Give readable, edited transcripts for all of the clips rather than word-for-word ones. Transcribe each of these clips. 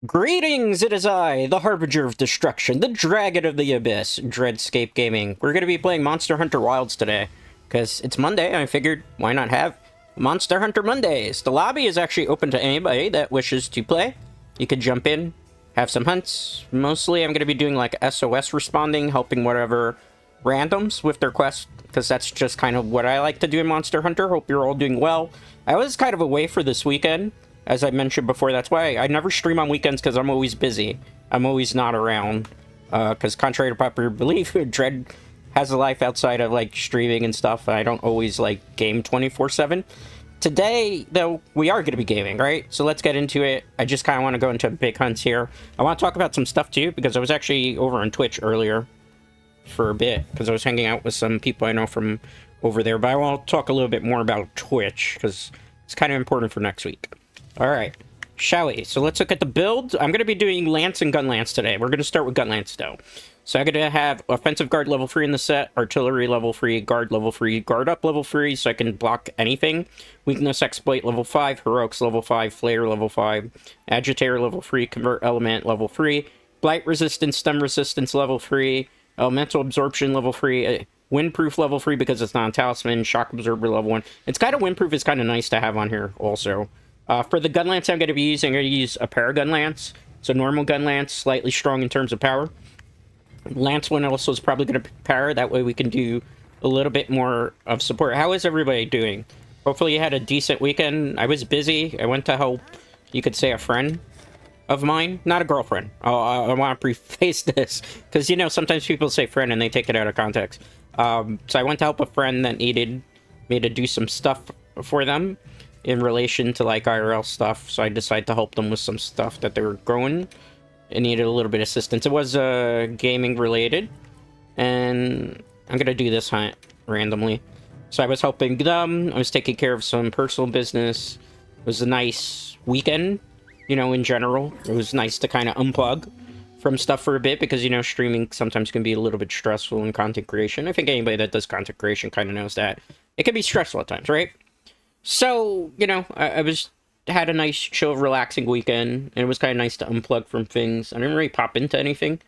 Greetings, it is I, the Harbinger of Destruction, the Dragon of the Abyss, Dreadscape Gaming. We're going to be playing Monster Hunter Wilds today, because it's Monday, and I figured, why not have Monster Hunter Mondays? The lobby is actually open to anybody that wishes to play. You could jump in, have some hunts. Mostly I'm going to be doing like SOS responding, helping whatever randoms with their quests, because that's just kind of what I like to do in Monster Hunter. Hope you're all doing well. I was kind of away for this weekend. As I mentioned before, that's why I never stream on weekends, because I'm always busy. I'm always not around. Because contrary to popular belief, Dread has a life outside of, like, streaming and stuff. I don't always, like, game 24/7. Today, though, we are going to be gaming, right? So let's get into it. I just kind of want to go into big hunts here. I want to talk about some stuff, too, because I was actually over on Twitch earlier for a bit, because I was hanging out with some people I know from over there. But I want to talk a little bit more about Twitch, because it's kind of important for next week. Alright, shall we? So let's look at the build. I'm going to be doing Lance and Gunlance today. We're going to start with Gunlance, though. So I'm going to have Offensive Guard level 3 in the set, Artillery level 3, Guard level 3, Guard up level 3, so I can block anything. Weakness Exploit level 5, Heroics level 5, Flare level 5, Agitator level 3, Convert Element level 3, Blight Resistance, Stem Resistance level 3, Elemental Absorption level 3, Windproof level 3 because it's non-talisman, Shock Absorber level 1. It's kind of Windproof is kind of nice to have on here also. For the Gunlance I'm going to be using, I'm going to use a Paragun Lance. So normal Gunlance, slightly strong in terms of power. Lance one also is probably going to power, that way we can do a little bit more of support. How is everybody doing? Hopefully you had a decent weekend. I was busy. I went to help, you could say, a friend of mine. Not a girlfriend. I want to preface this, because, you know, sometimes people say friend and they take it out of context. So I went to help a friend that needed me to do some stuff for them in relation to, like, IRL stuff, so I decided to help them with some stuff that they were growing and needed a little bit of assistance. It was gaming related, and I'm gonna do this hunt randomly. So I was helping them, I was taking care of some personal business. It was a nice weekend, you know, in general. It was nice to kind of unplug from stuff for a bit, because, you know, streaming sometimes can be a little bit stressful in content creation. I think anybody that does content creation kind of knows that. It can be stressful at times, right? So, you know, I had a nice, chill, relaxing weekend, and it was kind of nice to unplug from things. I didn't really pop into anything,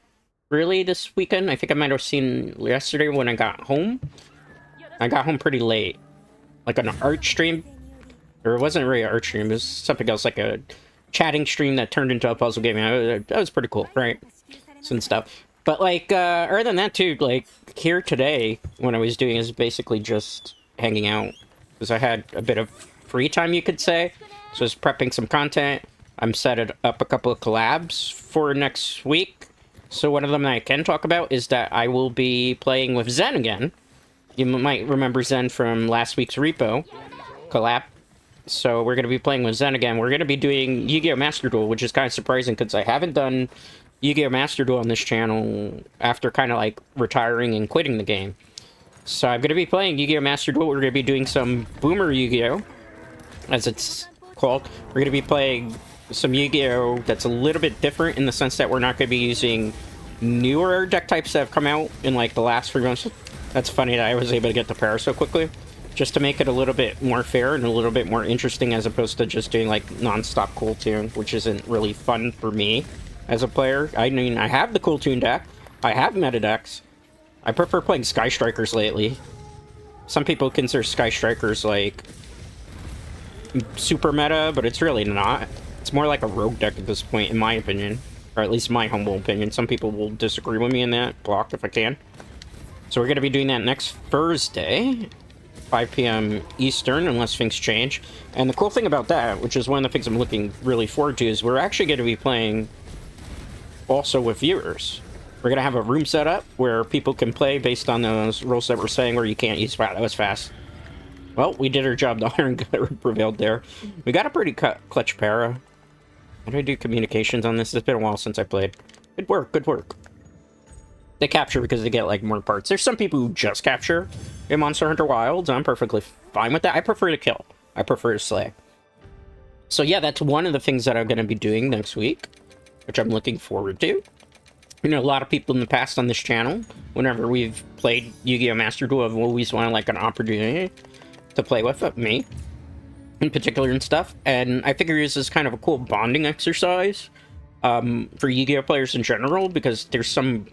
really, this weekend. I think I might have seen yesterday when I got home. I got home pretty late. Like an art stream. Or it wasn't really an art stream, it was something else, like a chatting stream that turned into a puzzle game. That was pretty cool, right? Some stuff. But, like, other than that, too, like, here today, what I was doing is basically just hanging out. Because I had a bit of free time, you could say. So I was prepping some content. I'm setting up a couple of collabs for next week. So one of them that I can talk about is that I will be playing with Zen again. You might remember Zen from last week's Repo collab. So we're going to be playing with Zen again. We're going to be doing Yu-Gi-Oh! Master Duel, which is kind of surprising because I haven't done Yu-Gi-Oh! Master Duel on this channel after kind of like retiring and quitting the game. So I'm going to be playing Yu-Gi-Oh! Master Duel. We're going to be doing some Boomer Yu-Gi-Oh! As it's called. We're going to be playing some Yu-Gi-Oh! That's a little bit different in the sense that we're not going to be using newer deck types that have come out in like the last 3 months. That's funny that I was able to get the power so quickly. Just to make it a little bit more fair and a little bit more interesting, as opposed to just doing like non-stop Cool Tune, which isn't really fun for me as a player. I mean, I have the Cool Tune deck. I have meta decks. I prefer playing Sky Strikers lately. Some people consider Sky Strikers like super meta, but it's really not. It's more like a rogue deck at this point, in my opinion. Or at least my humble opinion. Some people will disagree with me in that. Block if I can. So we're going to be doing that next Thursday, 5 p.m. Eastern, unless things change. And the cool thing about that, which is one of the things I'm looking really forward to, is we're actually going to be playing also with viewers. We're going to have a room set up where people can play based on those rules that we're saying, where you can't use... Wow, that was fast. Well, we did our job. The Iron God prevailed there. We got a pretty clutch para. How do I do communications on this? It's been a while since I played. Good work, good work. They capture because they get, like, more parts. There's some people who just capture in Monster Hunter Wilds. I'm perfectly fine with that. I prefer to kill. I prefer to slay. So, yeah, that's one of the things that I'm going to be doing next week, which I'm looking forward to. You know, a lot of people in the past on this channel, whenever we've played Yu-Gi-Oh! Master Duel, have always wanted, like, an opportunity to play with me, in particular and stuff. And I figure this is kind of a cool bonding exercise. for Yu-Gi-Oh players in general, because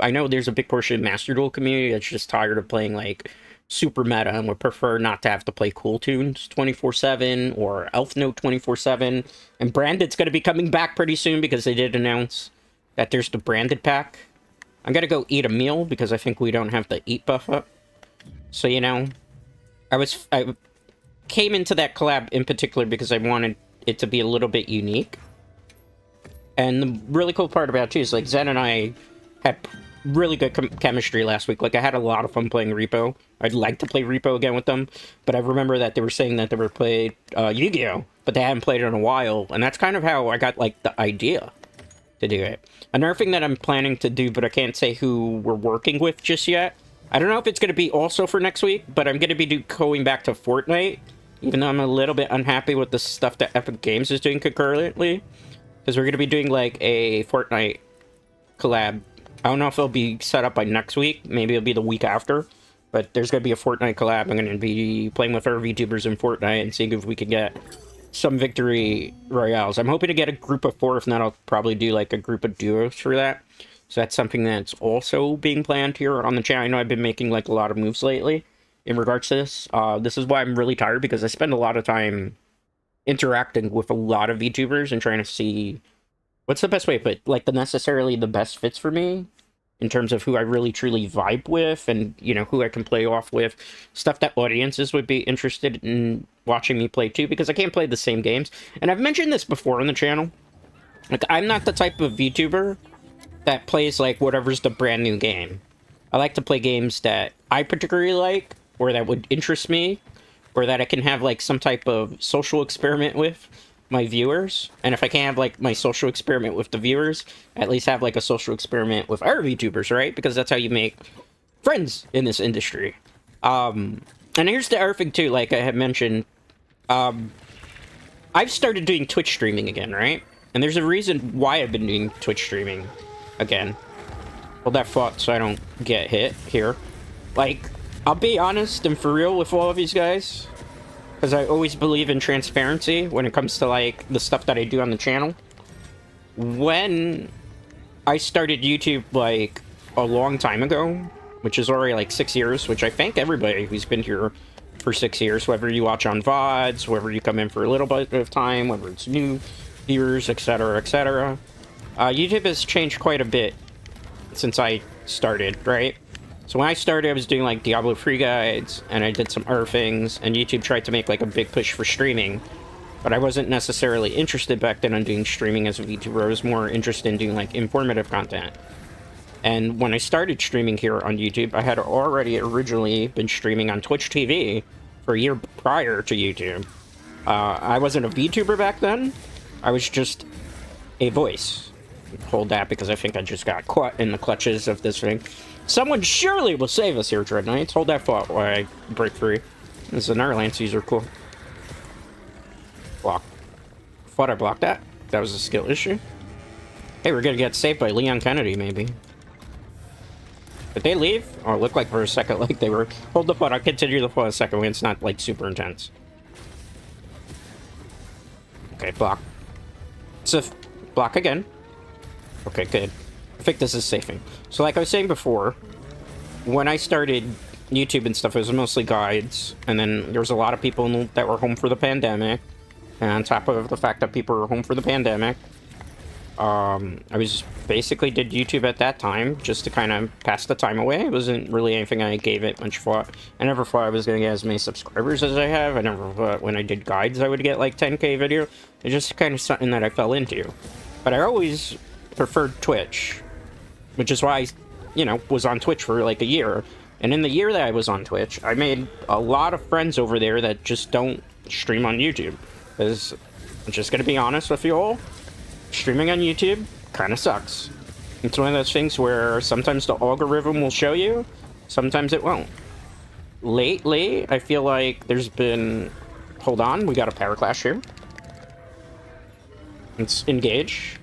I know there's a big portion of Master Duel community that's just tired of playing like super meta and would prefer not to have to play Cool Tunes 24/7 or Elf Note 24/7. And Branded's going to be coming back pretty soon because they did announce that there's the Branded pack. I'm going to go eat a meal because I think we don't have the eat buff up. So, you know, I came into that collab in particular because I wanted it to be a little bit unique. And the really cool part about it too is like Zen and I had really good chemistry last week. Like I had a lot of fun playing Repo. I'd like to play Repo again with them, but I remember that they were saying that they were played Yu-Gi-Oh, but they hadn't played it in a while, and that's kind of how I got like the idea to do it. Another thing that I'm planning to do, but I can't say who we're working with just yet. I don't know if it's going to be also for next week, but I'm going to be going back to Fortnite, even though I'm a little bit unhappy with the stuff that Epic Games is doing concurrently, because we're going to be doing like a Fortnite collab. I don't know if it'll be set up by next week. Maybe it'll be the week after. But there's going to be a Fortnite collab. I'm going to be playing with our VTubers in Fortnite and seeing if we can get some victory royales. I'm hoping to get a group of 4. If not, I'll probably do like a group of duos for that. So that's something that's also being planned here on the channel. I know I've been making like a lot of moves lately in regards to this. This is why I'm really tired, because I spend a lot of time interacting with a lot of VTubers and trying to see what's the best way to put, like, necessarily the best fits for me in terms of who I really truly vibe with and, you know, who I can play off with. Stuff that audiences would be interested in watching me play too, because I can't play the same games. And I've mentioned this before on the channel. Like, I'm not the type of VTuber that plays, like, whatever's the brand new game. I like to play games that I particularly like, or that would interest me, or that I can have, like, some type of social experiment with my viewers. And if I can't have like my social experiment with the viewers, at least have like a social experiment with our VTubers, right? Because that's how you make friends in this industry. And here's the other thing too, like I had mentioned, I've started doing Twitch streaming again, right? And there's a reason why I've been doing Twitch streaming again. Hold that thought so I don't get hit here. Like, I'll be honest and for real with all of these guys, because I always believe in transparency when it comes to, like, the stuff that I do on the channel. When I started YouTube, like, a long time ago, which is already, like, 6 years, which I thank everybody who's been here for 6 years, whether you watch on VODs, whether you come in for a little bit of time, whether it's new viewers, etc., etc. YouTube has changed quite a bit since I started, right? So when I started, I was doing, like, Diablo free guides, and I did some other things, and YouTube tried to make, like, a big push for streaming. But I wasn't necessarily interested back then in doing streaming as a VTuber. I was more interested in doing, like, informative content. And when I started streaming here on YouTube, I had already originally been streaming on Twitch TV for a year prior to YouTube. I wasn't a VTuber back then. I was just a voice. Hold that, because I think I just got caught in the clutches of this thing. Someone surely will save us here, Dread Knights. Hold that thought while I break free. This is another Lance user. Cool. Block. Thought I blocked that. That was a skill issue. Hey, we're gonna get saved by Leon Kennedy, maybe. Did they leave? Oh, it looked like for a second like they were. Hold the thought. I'll continue the thought a second when it's not, like, super intense. Okay, block. So, block again. Okay, good. I think this is safing. So like I was saying before, when I started YouTube and stuff, it was mostly guides, and then there was a lot of people that were home for the pandemic, and on top of the fact that people were home for the pandemic, I was basically did YouTube at that time just to kind of pass the time away. It wasn't really anything I gave it much thought. I never thought I was going to get as many subscribers as I have. I never thought when I did guides I would get like 10K video. It's just kind of something that I fell into. But I always preferred Twitch, which is why I, you know, was on Twitch for like a year. And in the year that I was on Twitch, I made a lot of friends over there that just don't stream on YouTube. Because I'm just going to be honest with you all, streaming on YouTube kind of sucks. It's one of those things where sometimes the algorithm will show you, sometimes it won't. Lately, I feel like there's been... Hold on, we got a power clash here. Let's engage.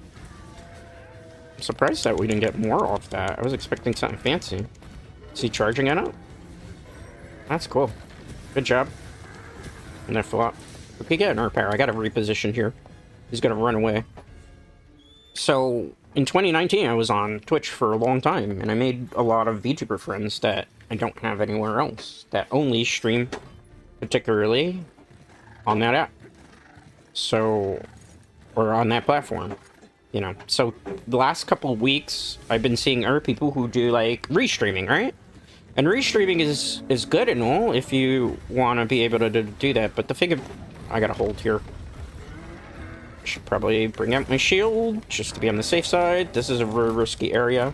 I'm surprised that we didn't get more off that. I was expecting something fancy. Is he charging it up? That's cool. Good job. And I flop. Okay, get another power. I gotta reposition here. He's gonna run away. So, in 2019, I was on Twitch for a long time, and I made a lot of VTuber friends that I don't have anywhere else, that only stream particularly on that app. So, or on that platform, you know. So, the last couple of weeks, I've been seeing other people who do, like, restreaming, right? And restreaming is good and all if you want to be able to do that, but the thing of... I gotta hold here. Should probably bring out my shield, just to be on the safe side. This is a very risky area.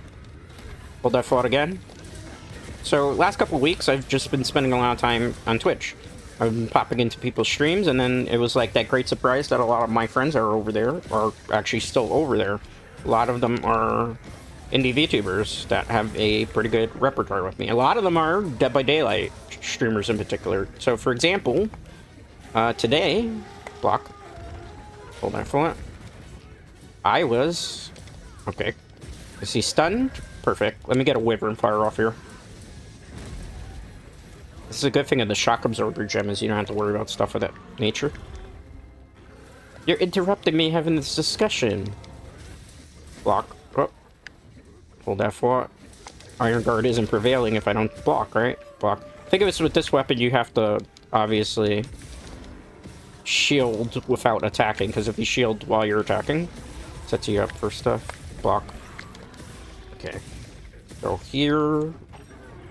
Hold that thought again. So, last couple of weeks, I've just been spending a lot of time on Twitch. I've been popping into people's streams, and then it was like that great surprise that a lot of my friends are over there, or actually still over there. A lot of them are indie VTubers that have a pretty good repertoire with me. A lot of them are Dead by Daylight streamers in particular. So, for example, today, block, hold that for it. I was, okay, is he stunned? Perfect. Let me get a wyvern fire off here. This is a good thing of the shock absorber gem is you don't have to worry about stuff of that nature. You're interrupting me having this discussion. Block. Oh. Hold that for. Iron Guard isn't prevailing if I don't block, right? Block. Think of it with this weapon, you have to obviously shield without attacking, because if you shield while you're attacking, sets you up for stuff. Block. Okay. Go here.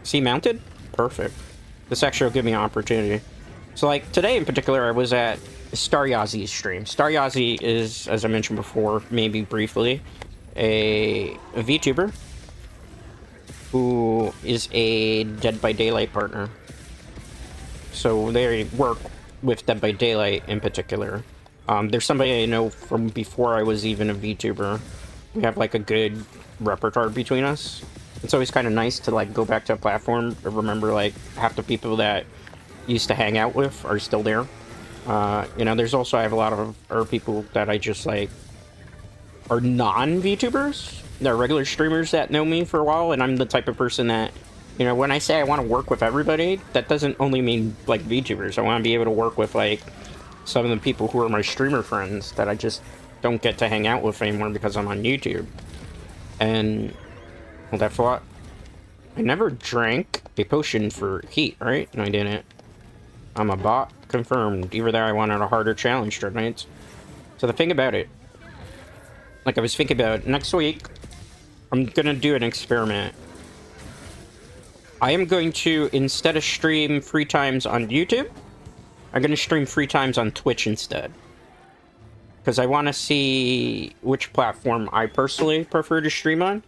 See mounted? Perfect. This actually will give me an opportunity. So, like, today in particular, I was at Staryazi's stream. Staryazi is, as I mentioned before, maybe briefly, a VTuber who is a Dead by Daylight partner. So they work with Dead by Daylight in particular. There's somebody I know from before I was even a VTuber. We have, like, a good repertoire between us. It's always kind of nice to, like, go back to a platform and remember, like, half the people that used to hang out with are still there. You know, there's also, I have a lot of other people that I just, like, are non-VTubers. They're regular streamers that know me for a while, and I'm the type of person that, you know, when I say I want to work with everybody, that doesn't only mean, like, VTubers. I want to be able to work with, like, some of the people who are my streamer friends that I just don't get to hang out with anymore because I'm on YouTube. And... hold that thought. I never drank a potion for heat, right? No, I didn't. I'm a bot. Confirmed. Either that I wanted a harder challenge tonight. So the thing about it, like I was thinking about, next week, I'm gonna do an experiment. I am going to, instead of stream 3 times on YouTube, I'm gonna stream 3 times on Twitch instead. Because I want to see which platform I personally prefer to stream on.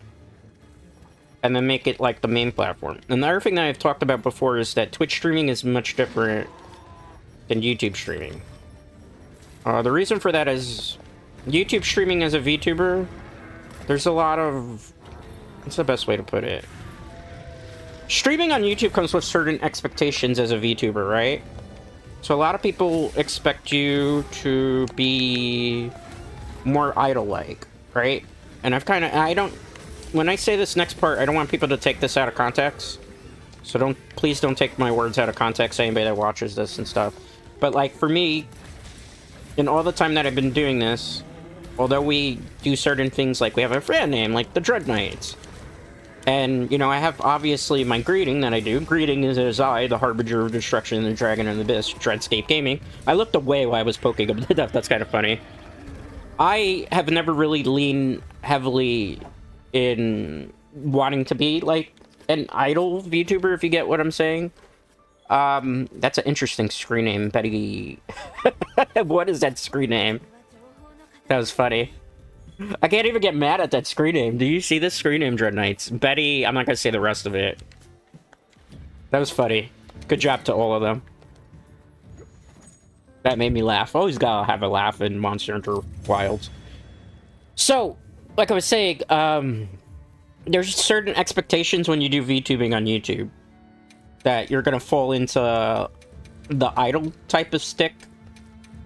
And then make it like the main platform. And the other thing that I've talked about before is that Twitch streaming is much different than YouTube streaming. The reason for that is YouTube streaming as a VTuber, there's a lot of... what's the best way to put it? Streaming on YouTube comes with certain expectations as a VTuber, right? So a lot of people expect you to be more idol-like, right? And I don't... when I say this next part, I don't want people to take this out of context. So please don't take my words out of context, anybody that watches this and stuff. But, like, for me, in all the time that I've been doing this, although we do certain things, like we have a friend name, like the Dread Knights. And, you know, I have obviously my greeting that I do. Greeting is I, the Harbinger of Destruction, the Dragon and the Abyss, Dreadscape Gaming. I looked away while I was poking him to death. That's kind of funny. I have never really leaned heavily in wanting to be, like, an idol VTuber, if you get what I'm saying. That's an interesting screen name, Betty. What is that screen name? That was funny. I can't even get mad at that screen name. Do you see this screen name, Dread Knights? Betty, I'm not gonna say the rest of it. That was funny. Good job to all of them. That made me laugh. Always gotta have a laugh in Monster Hunter Wilds. So, like I was saying, there's certain expectations when you do VTubing on YouTube that you're gonna fall into the idol type of stick.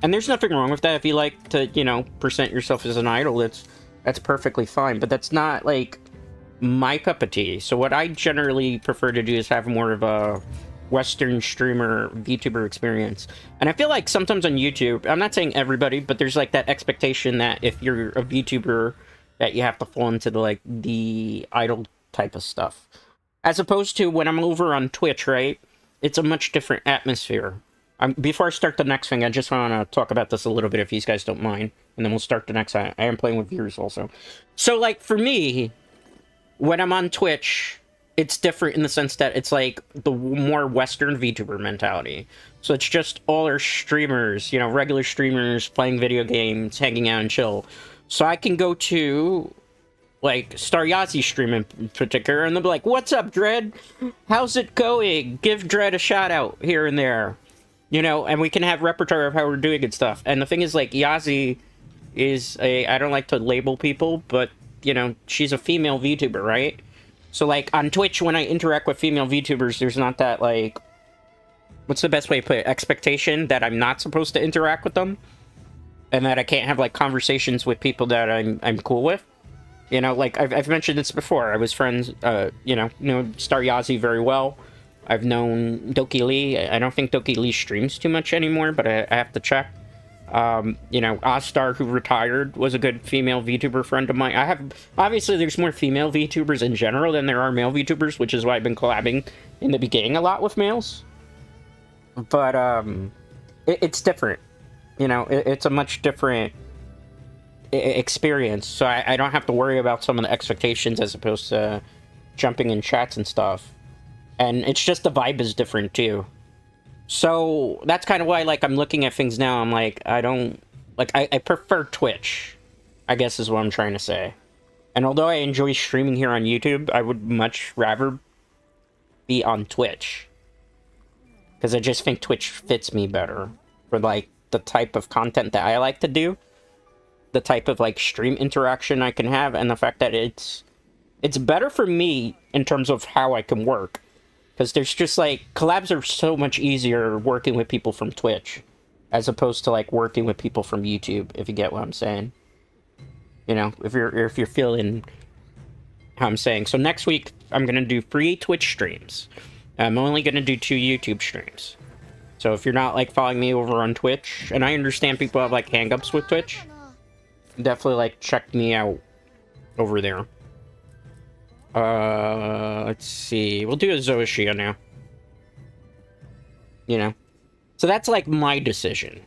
And there's nothing wrong with that. If you like to, you know, present yourself as an idol, that's perfectly fine. But that's not, like, my cup of tea. So what I generally prefer to do is have more of a Western streamer VTuber experience. And I feel like sometimes on YouTube, I'm not saying everybody, but there's, like, that expectation that if you're a VTuber that you have to fall into the, like, the idle type of stuff. As opposed to when I'm over on Twitch, right? It's a much different atmosphere. Before I start the next thing, I just want to talk about this a little bit if you guys don't mind. And then we'll start the next. I am playing with viewers also. So, like, for me, when I'm on Twitch, it's different in the sense that it's, like, the more Western VTuber mentality. So it's just all our streamers, you know, regular streamers playing video games, hanging out and chill. So I can go to, like, Staryazi stream in particular, and they'll be like, "What's up, Dread? How's it going? Give Dread a shout out here and there." You know, and we can have repertoire of how we're doing and stuff. And the thing is, like, Yazi is I don't like to label people, but, you know, she's a female VTuber, right? So, like, on Twitch, when I interact with female VTubers, there's not that, like, what's the best way to put it? Expectation that I'm not supposed to interact with them. And that I can't have, like, conversations with people that I'm cool with. You know, like, I've mentioned this before. I was friends, you know Staryazi very well. I've known Doki Lee. I don't think Doki Lee streams too much anymore, but I have to check. You know, Ostar, who retired, was a good female VTuber friend of mine. Obviously, there's more female VTubers in general than there are male VTubers, which is why I've been collabing in the beginning a lot with males. But, it's different. You know, it's a much different experience, so I don't have to worry about some of the expectations as opposed to jumping in chats and stuff. And it's just the vibe is different, too. So, that's kind of why, like, I'm looking at things now, I'm like, I prefer Twitch, I guess is what I'm trying to say. And although I enjoy streaming here on YouTube, I would much rather be on Twitch. Because I just think Twitch fits me better for, like, the type of content that I like to do. The type of, like, stream interaction I can have, and the fact that it's better for me in terms of how I can work. Because there's just, like, collabs are so much easier working with people from Twitch, as opposed to, like, working with people from YouTube, if you get what I'm saying. You know, if you're feeling how I'm saying. So next week, I'm going to do 3 Twitch streams. I'm only going to do 2 YouTube streams. So if you're not, like, following me over on Twitch, and I understand people have, like, hang-ups with Twitch, definitely, like, check me out over there. Let's see. We'll do a Zoashia now. You know? So that's, like, my decision.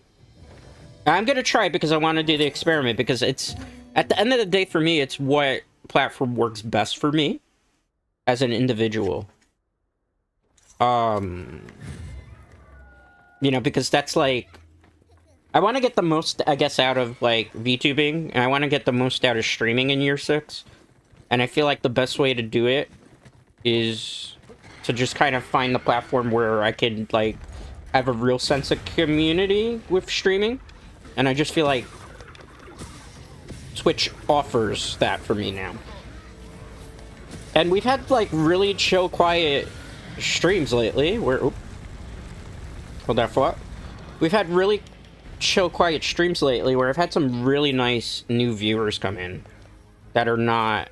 I'm gonna try it because I want to do the experiment, because it's, at the end of the day, for me, it's what platform works best for me as an individual. You know, because that's, like, I want to get the most, I guess, out of, like, VTubing, and I want to get the most out of streaming in year 6. And I feel like the best way to do it is to just kind of find the platform where I can, like, have a real sense of community with streaming. And I just feel like Twitch offers that for me now. And we've had, like, really chill, quiet streams lately where... Oop, hold that thought. We've had really chill, quiet streams lately where I've had some really nice new viewers come in that are not...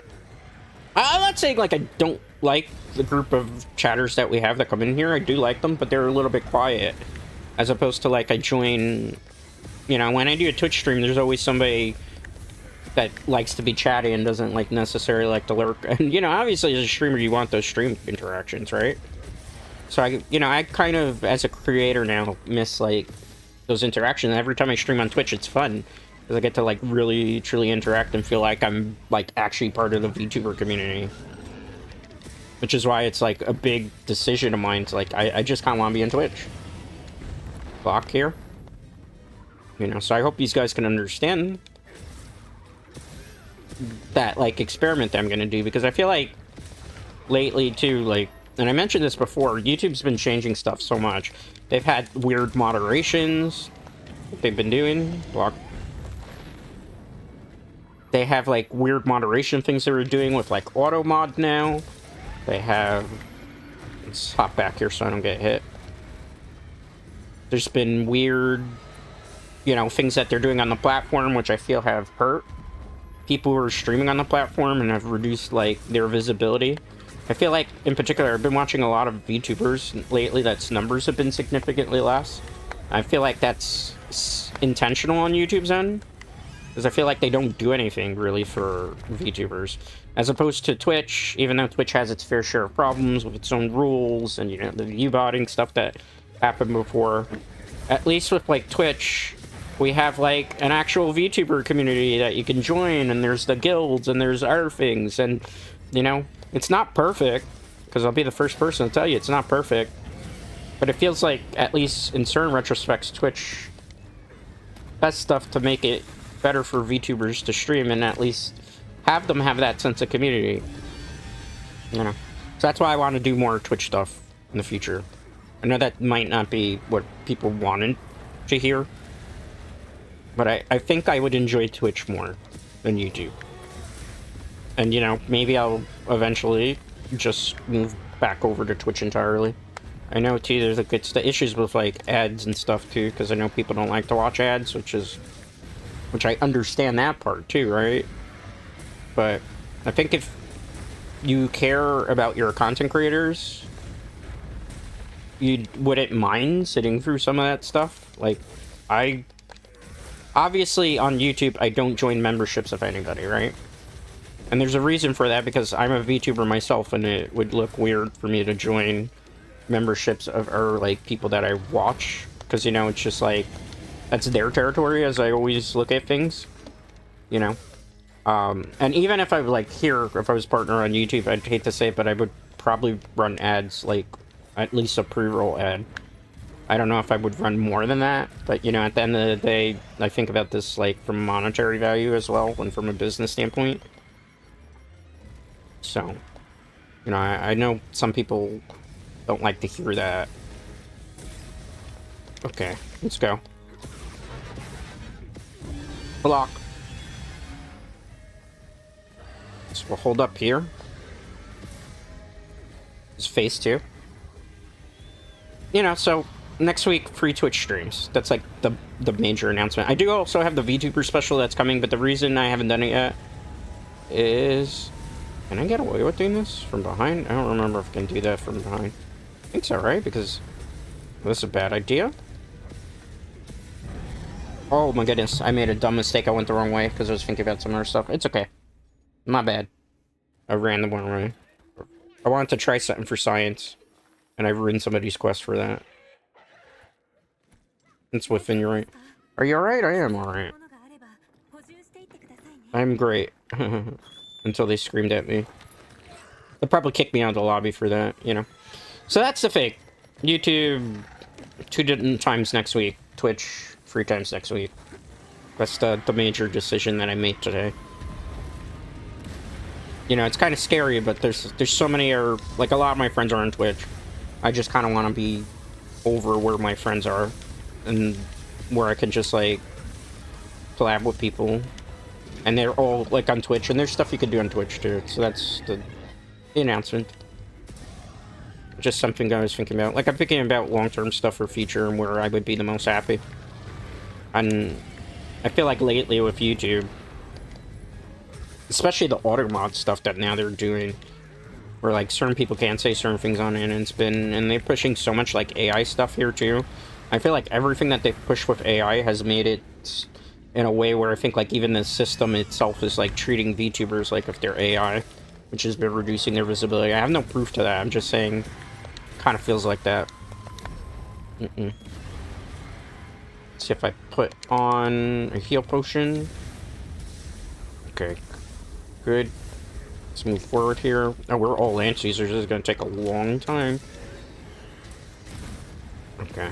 I'm not saying, like, I don't like the group of chatters that we have that come in here. I do like them, but they're a little bit quiet. As opposed to, like, I join... You know, when I do a Twitch stream, there's always somebody that likes to be chatty and doesn't, like, necessarily like to lurk. And, you know, obviously, as a streamer, you want those stream interactions, right? So, I kind of, as a creator now, miss, like, those interactions. Every time I stream on Twitch, it's fun. Because I get to, like, really, truly interact and feel like I'm, like, actually part of the VTuber community. Which is why it's, like, a big decision of mine to, like, I just kind of want to be on Twitch. Block here. You know, so I hope these guys can understand that, like, experiment that I'm going to do. Because I feel like, lately, too, like, and I mentioned this before, YouTube's been changing stuff so much. They've had weird moderations that they've been doing. Block. They have, like, weird moderation things they were doing with, like, auto mod now. They have... Let's hop back here so I don't get hit. There's been weird, you know, things that they're doing on the platform, which I feel have hurt people who are streaming on the platform and have reduced, like, their visibility. I feel like, in particular, I've been watching a lot of VTubers lately that's numbers have been significantly less. I feel like that's intentional on YouTube's end. Because I feel like they don't do anything really for VTubers. As opposed to Twitch, even though Twitch has its fair share of problems with its own rules and, you know, the U-botting stuff that happened before. At least with, like, Twitch, we have, like, an actual VTuber community that you can join, and there's the guilds, and there's other things, and, you know, it's not perfect, because I'll be the first person to tell you it's not perfect, but it feels like, at least in certain retrospects, Twitch has stuff to make it better for VTubers to stream, and at least have them have that sense of community, you know. So that's why I want to do more Twitch stuff in the future. I know that might not be what people wanted to hear, but I think I would enjoy Twitch more than YouTube. And, you know, maybe I'll eventually just move back over to Twitch entirely. I know, too, there's like issues with, like, ads and stuff, too, because I know people don't like to watch ads, which I understand that part, too, right? But I think if you care about your content creators, you wouldn't mind sitting through some of that stuff. Like, obviously, on YouTube, I don't join memberships of anybody, right? And there's a reason for that, because I'm a VTuber myself, and it would look weird for me to join memberships of, or, like, people that I watch. Because, you know, it's just, like, that's their territory, as I always look at things. You know? And even if I, like, if I was partner on YouTube, I'd hate to say it, but I would probably run ads, like, at least a pre-roll ad. I don't know if I would run more than that, but, you know, at the end of the day, I think about this, like, from monetary value as well, and from a business standpoint. So, you know, I know some people don't like to hear that. Okay, let's go. Block. So we'll hold up here. It's phase 2. You know, so next week, free Twitch streams. That's like the major announcement. I do also have the VTuber special that's coming, but the reason I haven't done it yet is... Can I get away with doing this from behind? I don't remember if I can do that from behind. I think so, right? Because this is a bad idea. Oh my goodness, I made a dumb mistake. I went the wrong way because I was thinking about some other stuff. It's okay. My bad. I ran the one way. I wanted to try something for science, and I ruined somebody's quest for that. It's within your right. Are you alright? I am alright. I'm great. Until they screamed at me. They'll probably kick me out of the lobby for that, you know. So that's the fake. YouTube 2 times next week. Twitch 3 times next week. That's the major decision that I made today. You know, it's kind of scary, but there's so many like a lot of my friends are on Twitch. I just kind of want to be over where my friends are, and where I can just like collab with people, and they're all like on Twitch, and there's stuff you can do on Twitch too. So that's the announcement. Just something I was thinking about. Like, I'm thinking about long-term stuff for future and where I would be the most happy. And I feel like lately with YouTube, especially the auto mod stuff that now they're doing, where like certain people can't say certain things on it, and they're pushing so much like AI stuff here too. I feel like everything that they've pushed with AI has made it in a way where I think like even the system itself is like treating VTubers like if they're AI, which has been reducing their visibility. I have no proof to that. I'm just saying, kind of feels like that. Let's see if I put on a heal potion. Okay, good. Let's move forward here. Oh, we're all Lance users. This is going to take a long time. Okay.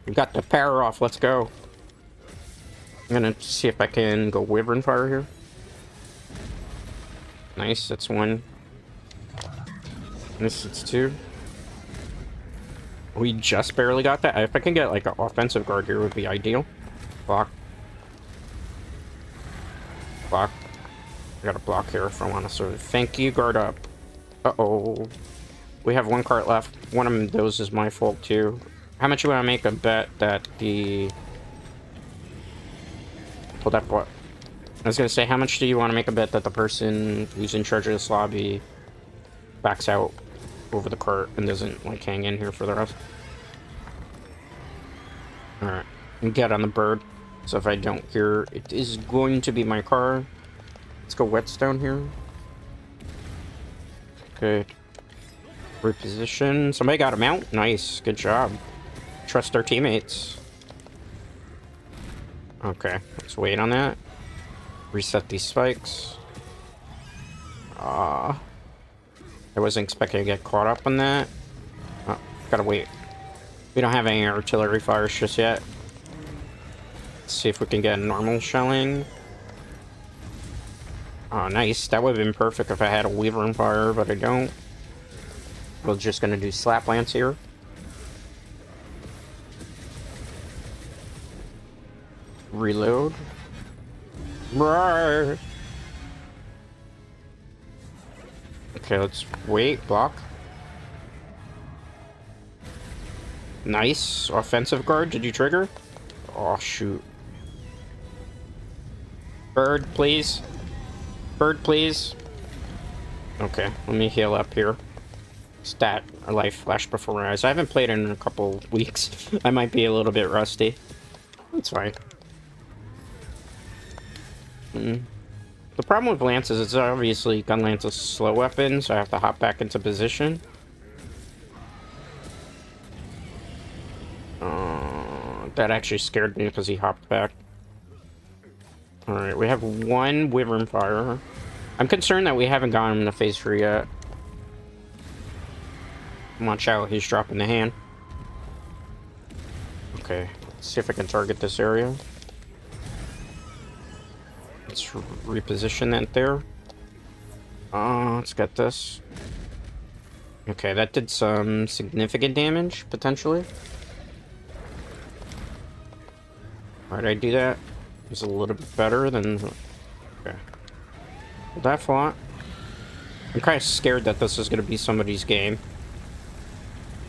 We got the power off. Let's go. I'm going to see if I can go Wyvern Fire here. Nice, that's 1. This is 2. We just barely got that. If I can get like an offensive guard here, would be ideal. Block. Block. I got a block here if I want to sort of. Thank you, guard up. Uh-oh. We have 1 cart left. One of those is my fault too. How much you want to make a bet that the... Hold up, what? I was going to say, how much do you want to make a bet that the person who's in charge of this lobby backs out over the cart and doesn't, like, hang in here for the rest? Alright. Get on the bird. So if I don't hear, it is going to be my car. Let's go whetstone here. Good. Reposition. Somebody got him out. Nice. Good job. Trust our teammates. Okay. Let's wait on that. Reset these spikes. I wasn't expecting to get caught up on that. Oh, gotta wait. We don't have any artillery fires just yet. Let's see if we can get a normal shelling. Oh, nice. That would have been perfect if I had a Weaver and fire, but I don't. We're just gonna do slap lance here. Reload. Roar. Okay, let's wait. Block. Nice. Offensive guard. Did you trigger? Oh, shoot. Bird, please. Bird, please. Okay, let me heal up here. Stat or life flash before my eyes. I haven't played in a couple weeks. I might be a little bit rusty. That's fine. The problem with Lance is it's obviously Gunlance is a slow weapon, so I have to hop back into position. That actually scared me because he hopped back. Alright, we have one Wyvern Fire. I'm concerned that we haven't gotten him to phase 3 yet. Watch out, he's dropping the hand. Okay, let's see if I can target this area. Let's reposition that there. Let's get this. Okay, that did some significant damage, potentially. Why did I do that? It was a little bit better than... Okay. That fought. I'm kind of scared that this is going to be somebody's game.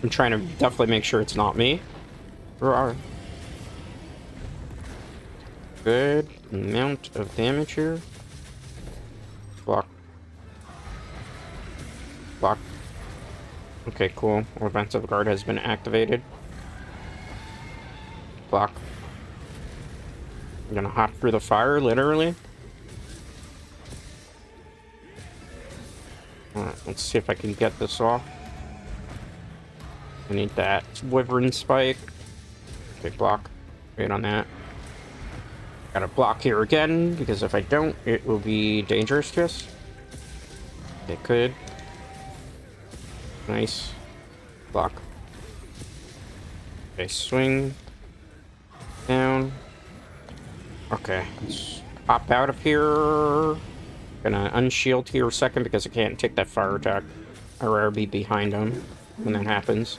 I'm trying to definitely make sure it's not me. Good amount of damage here. Block. Block. Okay, cool. Offensive guard has been activated. Block. I'm gonna hop through the fire, literally. Alright, let's see if I can get this off. I need that Wyvern spike. Okay, block. Wait on that. Gotta block here again, because if I don't, it will be dangerous to us. It could. Nice. Block. Okay, swing. Down. Okay, let's pop out of here. Gonna unshield here a second because I can't take that fire attack. I'd rather be behind him when that happens.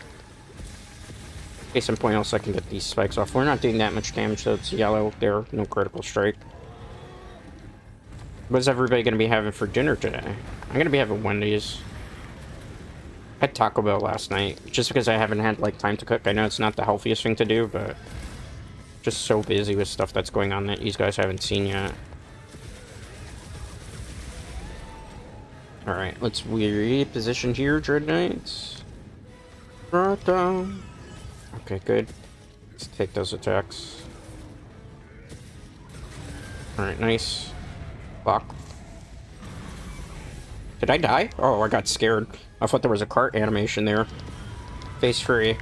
Case in point, else I can get these spikes off. We're not doing that much damage, so it's yellow there. No critical strike. What's everybody gonna be having for dinner today? I'm gonna be having Wendy's. I had Taco Bell last night, just because I haven't had like time to cook. I know it's not the healthiest thing to do, but just so busy with stuff that's going on that you guys haven't seen yet. Alright, let's reposition here, Dread Knights. Right down. Okay, good. Let's take those attacks. Alright, nice. Block. Did I die? Oh, I got scared. I thought there was a cart animation there. Face free.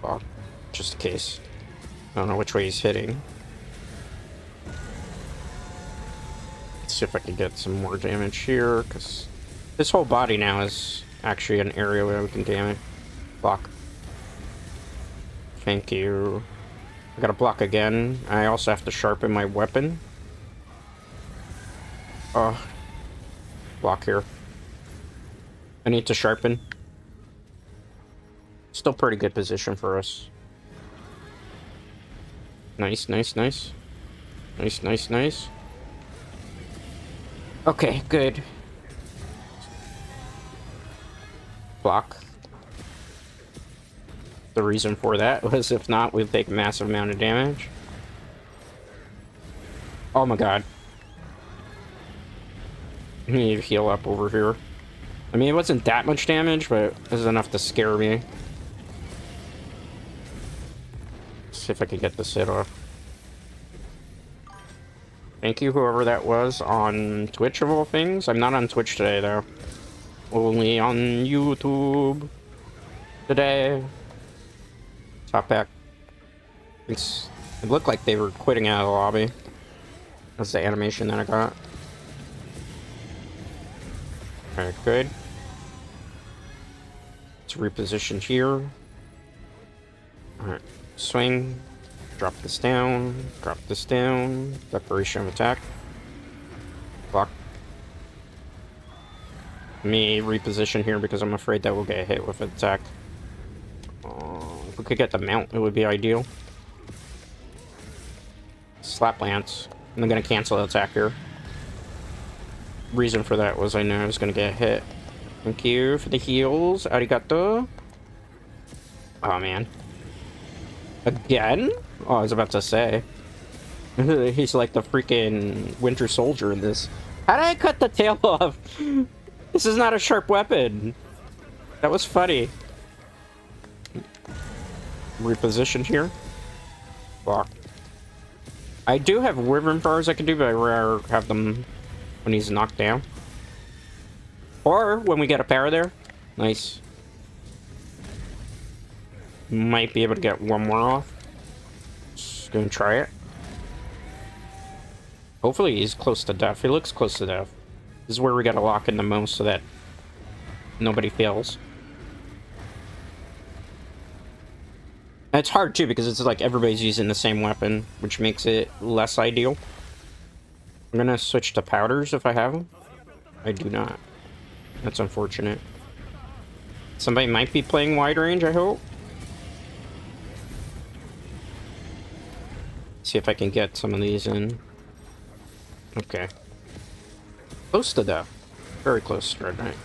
Well, just in case. I don't know which way he's hitting. Let's see if I can get some more damage here, because this whole body now is actually an area where we can damage. Block. Thank you. I gotta block again. I also have to sharpen my weapon. Block here. I need to sharpen. Still pretty good position for us. Nice, nice, nice. Nice, nice, nice. Okay, good. Block. The reason for that was if not, we'd take a massive amount of damage. Oh my god. I need to heal up over here. I mean, it wasn't that much damage, but it was enough to scare me. Let's see if I can get this hit off. Thank you, whoever that was on Twitch of all things. I'm not on Twitch today, though. Only on YouTube today. Top back. It looked like they were quitting out of the lobby. That's the animation that I got. Alright, good. Let's reposition here. Alright, swing. Drop this down. Drop this down. Declaration of attack. Block. Let me reposition here because I'm afraid that we'll get hit with an attack. If we could get the mount, it would be ideal. Slap Lance. I'm gonna cancel the attack here. Reason for that was I knew I was gonna get hit. Thank you for the heals. Arigato. Oh man. Again? Oh, I was about to say. He's like the freaking Winter Soldier in this. How did I cut the tail off? This is not a sharp weapon. That was funny. Reposition here. Block. I do have Wyvern bars I can do, but I rather have them when he's knocked down. Or when we get a pair there. Nice. Might be able to get one more off. Just gonna try it. Hopefully he's close to death. He looks close to death. This is where we gotta lock in the most so that nobody fails. And it's hard too because it's like everybody's using the same weapon, which makes it less ideal. I'm gonna switch to powders if I have them. I do not. That's unfortunate. Somebody might be playing wide range, I hope. See if I can get some of these in. Okay. Close to death. Very close to Red Knight.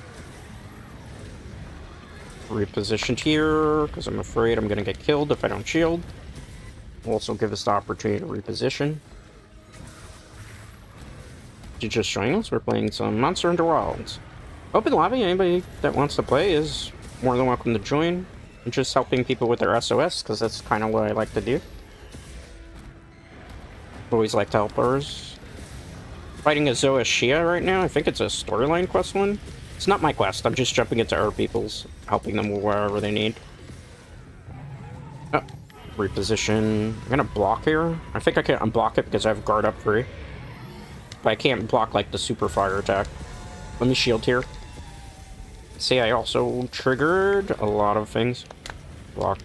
Repositioned here, because I'm afraid I'm going to get killed if I don't shield. Also give us the opportunity to reposition. You're just joining us? We're playing some Monster Hunter Wilds. Open lobby, anybody that wants to play is more than welcome to join. I'm just helping people with their SOS, because that's kind of what I like to do. Always like to help ours. Fighting a Zoa Shia right now. I think it's a storyline quest one. It's not my quest. I'm just jumping into our people's, helping them wherever they need. Oh, reposition. I'm gonna block here. I think I can unblock it because I have guard up free. But I can't block like the super fire attack. Let me shield here. See, I also triggered a lot of things. Block.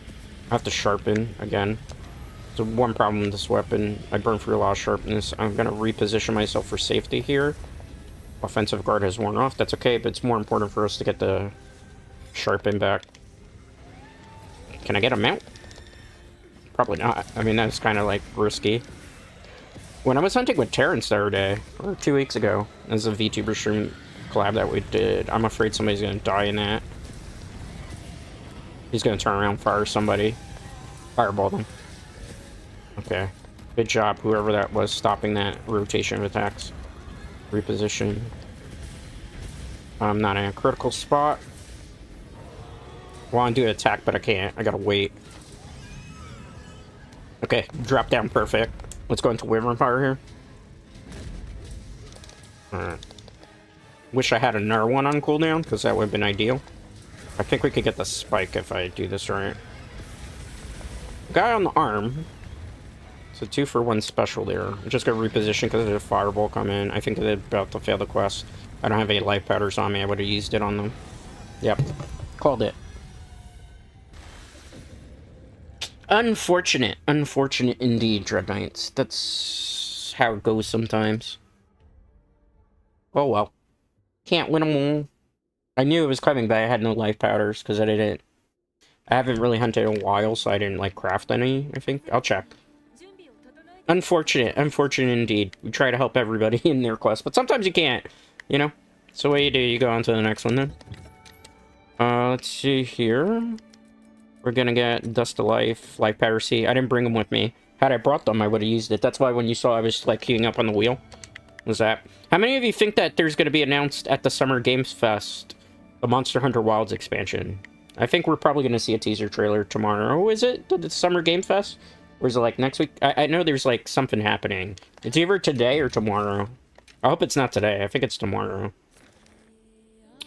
I have to sharpen again. So one problem with this weapon, I burn through a lot of sharpness. I'm gonna reposition myself for safety here. Offensive guard has worn off. That's okay, but it's more important for us to get the sharpen back. Can I get a mount? Probably not. I mean, that's kind of like risky. When I was hunting with Terrence the other day, or 2 weeks ago, as a VTuber stream collab that we did, I'm afraid somebody's gonna die in that. He's gonna turn around and fire somebody. Fireball them. Okay. Good job, whoever that was, stopping that rotation of attacks. Reposition. I'm not in a critical spot. I want to do an attack, but I can't. I gotta wait. Okay, drop down perfect. Let's go into Wyvern Fire here. Alright. Wish I had another one on cooldown, because that would have been ideal. I think we could get the spike if I do this right. Guy on the arm. So 2 for 1 special there. I'm just gonna reposition because there's a fireball coming. I think they're about to fail the quest. I don't have any life powders on me. I would have used it on them. Yep. Called it. Unfortunate. Unfortunate indeed, Dread Knights. That's how it goes sometimes. Oh well. Can't win them all. I knew it was coming, but I had no life powders because I haven't really hunted in a while, so I didn't like craft any, I think. I'll check. Unfortunate. Unfortunate indeed. We try to help everybody in their quest, but sometimes you can't, you know? So what do? You go on to the next one then. Let's see here. We're gonna get Dust of Life, Life Powder C. I didn't bring them with me. Had I brought them, I would have used it. That's why when you saw I was like queuing up on the wheel, was that. How many of you think that there's gonna be announced at the Summer Games Fest, the Monster Hunter Wilds expansion? I think we're probably gonna see a teaser trailer tomorrow. Oh, is it? The Summer Game Fest? Or is it like next week? I know there's like something happening. It's either today or tomorrow. I hope it's not today. I think it's tomorrow.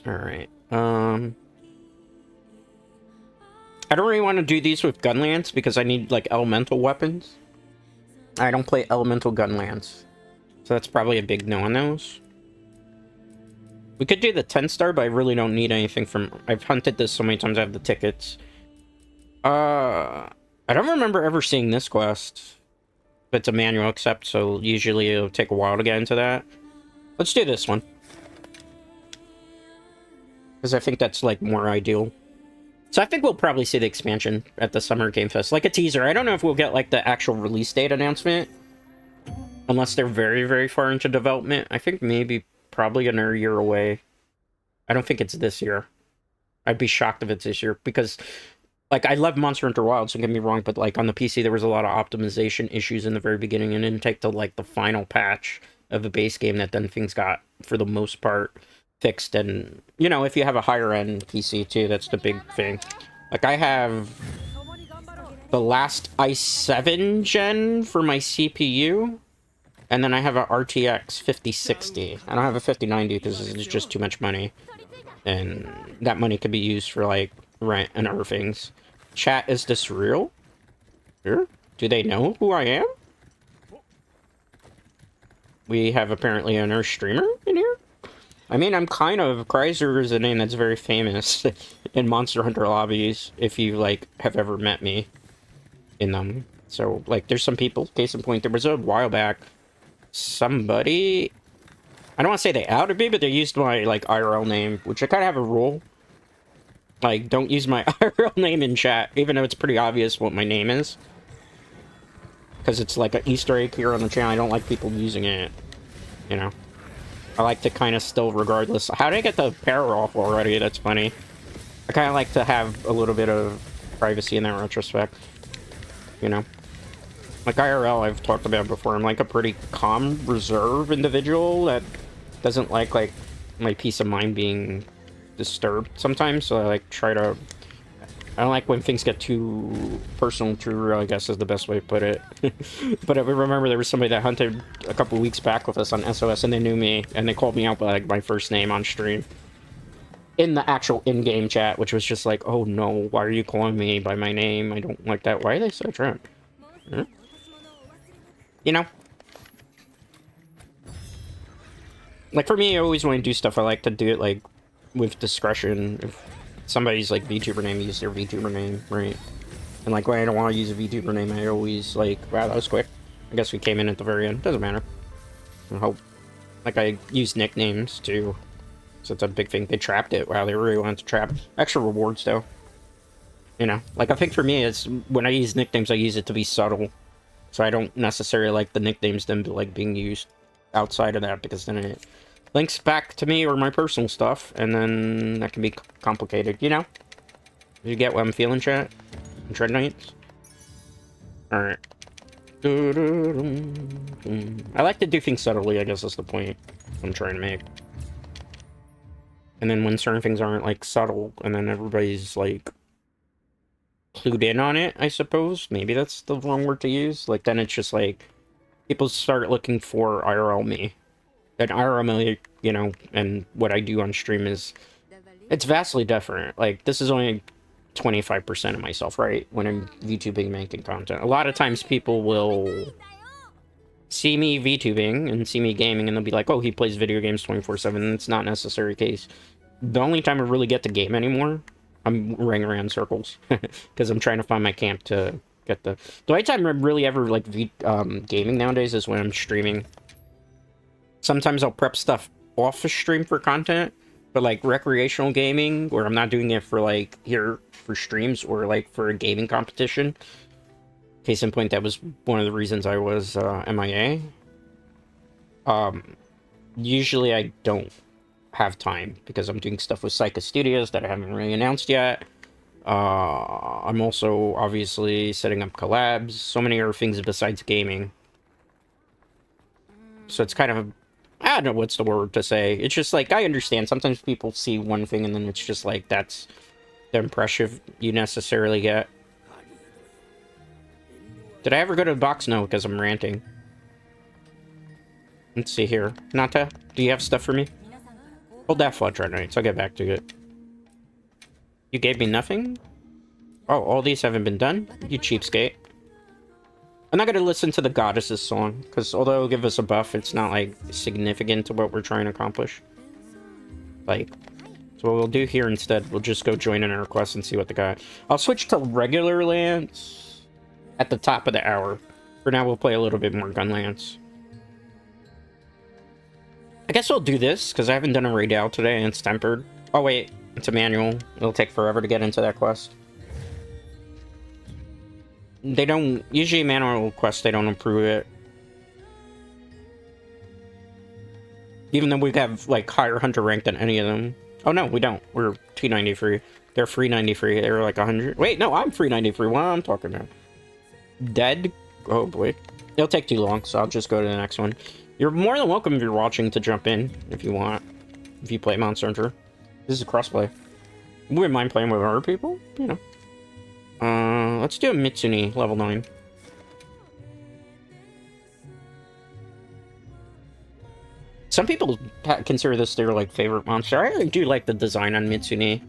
Alright. I don't really want to do these with Gunlance because I need like elemental weapons. I don't play elemental Gunlance. So that's probably a big no on those. We could do the 10-star, but I really don't need anything from... I've hunted this so many times I have the tickets. I don't remember ever seeing this quest. But it's a manual accept, so usually it'll take a while to get into that. Let's do this one. Because I think that's, like, more ideal. So I think we'll probably see the expansion at the Summer Game Fest. Like a teaser. I don't know if we'll get, like, the actual release date announcement. Unless they're very, very far into development. I think maybe probably another year away. I don't think it's this year. I'd be shocked if it's this year. Because, like, I love Monster Hunter Wilds, don't get me wrong. But, like, on the PC, there was a lot of optimization issues in the very beginning. And it didn't take till, like, the final patch of the base game that then things got, for the most part, fixed. And, you know, if you have a higher end PC too, that's the big thing. Like, I have the last i7 gen for my CPU, and then I have a RTX 5060. I don't have a 5090 because it's just too much money, and that money could be used for like rent and other things. Chat, is this real? Sure. Do they know who I am? We have apparently another streamer in here. I mean, I'm kind of... Kreiser is a name that's very famous in Monster Hunter lobbies, if you, like, have ever met me in them. So, like, there's some people, case in point, there was a while back, somebody... I don't want to say they outed me, but they used my, like, IRL name, which I kind of have a rule. Like, don't use my IRL name in chat, even though it's pretty obvious what my name is. Because it's, like, an Easter egg here on the channel. I don't like people using it, you know. I like to kind of still, regardless... How did I get the power off already? That's funny. I kind of like to have a little bit of privacy in that retrospect. You know? Like IRL, I've talked about before. I'm like a pretty calm, reserved individual that doesn't like my peace of mind being disturbed sometimes. So I, like, try to... I don't like when things get too personal, too real, I guess is the best way to put it. But I remember there was somebody that hunted a couple weeks back with us on SOS, and they knew me, and they called me out by, like, my first name on stream. In the actual in-game chat, which was just like, oh no, why are you calling me by my name? I don't like that. Why are they so drunk? Huh? You know? Like, for me, I always want to do stuff, I like to do it, like, with discretion. If somebody's, like, VTuber name, use their VTuber name, right? And, like, when I don't want to use a VTuber name, I always, like, wow, that was quick. I guess we came in at the very end. Doesn't matter. I hope. Like, I use nicknames, too. So it's a big thing. They trapped it. Wow, they really wanted to trap. Extra rewards, though. You know? Like, I think for me, it's... When I use nicknames, I use it to be subtle. So I don't necessarily like the nicknames them, like, being used outside of that, because then it links back to me or my personal stuff, and then that can be complicated, you know? You get what I'm feeling, chat? Dread Knights? Alright. I like to do things subtly, I guess that's the point I'm trying to make. And then when certain things aren't, like, subtle, and then everybody's, like, clued in on it, I suppose. Maybe that's the wrong word to use. Like, then it's just, like, people start looking for IRL me. And IRL me, you know, and what I do on stream is... It's vastly different. Like, this is only 25% of myself, right? When I'm VTubing, making content. A lot of times people will see me VTubing and see me gaming, and they'll be like, oh, he plays video games 24/7, and it's not necessarily the case. The only time I really get to game anymore, I'm running around circles, because I'm trying to find my camp to get the only time I'm really ever, like, gaming nowadays is when I'm streaming. Sometimes I'll prep stuff off the stream for content, but, like, recreational gaming, where I'm not doing it for, like, here for streams, or, like, for a gaming competition. Case in point, that was one of the reasons I was MIA. Usually I don't have time, because I'm doing stuff with Psycha Studios that I haven't really announced yet. I'm also, obviously, setting up collabs, so many other things besides gaming. So it's kind of, I don't know what's the word to say. It's just, like, I understand. Sometimes people see one thing, and then it's just, like, that's the impression you necessarily get. Did I ever go to the box? No, because I'm ranting. Let's see here. Nata, do you have stuff for me? Hold that fudge right now, so I'll get back to it. You gave me nothing? Oh, all these haven't been done? You cheapskate. I'm not gonna listen to the Goddess's song, because although it'll give us a buff, it's not, like, significant to what we're trying to accomplish. Like, so what we'll do here instead, we'll just go join in our quest and see what the guy... I'll switch to regular Lance at the top of the hour. For now, we'll play a little bit more Gunlance. I guess I'll do this, because I haven't done a raid out today, and it's tempered. Oh, wait. It's a manual. It'll take forever to get into that quest. They don't... Usually manual quests, they don't improve it. Even though we have, like, higher hunter rank than any of them. Oh, no, we don't. We're 293. They're free 93. They're, like, 100. Wait, no, I'm free 93. What am I talking about? Dead? Oh, boy. It'll take too long, so I'll just go to the next one. You're more than welcome if you're watching to jump in, if you want. If you play Monster Hunter. This is a crossplay. Wouldn't mind playing with other people, you know. Let's do a Mitsune, level 9. Some people consider this their, like, favorite monster. I really do like the design on Mitsune.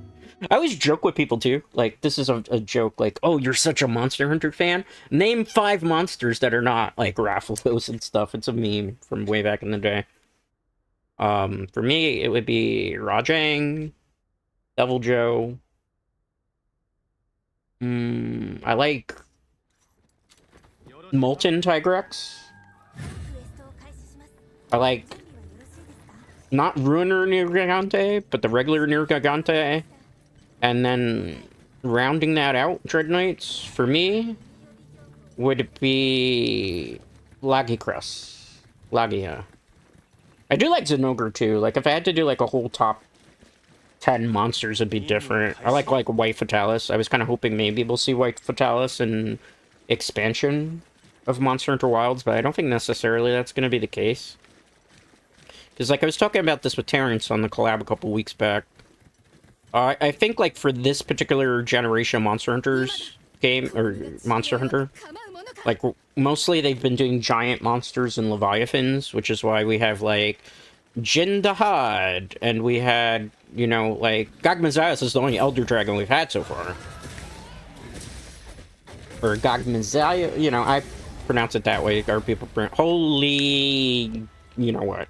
I always joke with people, too. Like, this is a joke, like, oh, you're such a Monster Hunter fan? Name 5 monsters that are not, like, Rathalos and stuff. It's a meme from way back in the day. For me, it would be Rajang, Devil Joe. I like Molten Tigrex. I like not Ruiner Nergigante, but the regular Nergigante. And then rounding that out, Dread Knights, for me, would be Lagicress. Lagia. I do like Zenogre too. Like, if I had to do like a whole top 10 monsters, it'd be different. I like White Fatalis. I was kind of hoping maybe we'll see White Fatalis in expansion of Monster Hunter Wilds, but I don't think necessarily that's going to be the case. Because, like, I was talking about this with Terrence on the collab a couple weeks back. I think, like, for this particular generation of Monster Hunters game, or Monster Hunter, like, mostly they've been doing giant monsters and Leviathans, which is why we have, like, Jin Dahad, and we had, you know, like, Gogmazias is the only Elder Dragon we've had so far. Or Gogmaziah, you know, I pronounce it that way. Our people pronounce... Holy... You know what.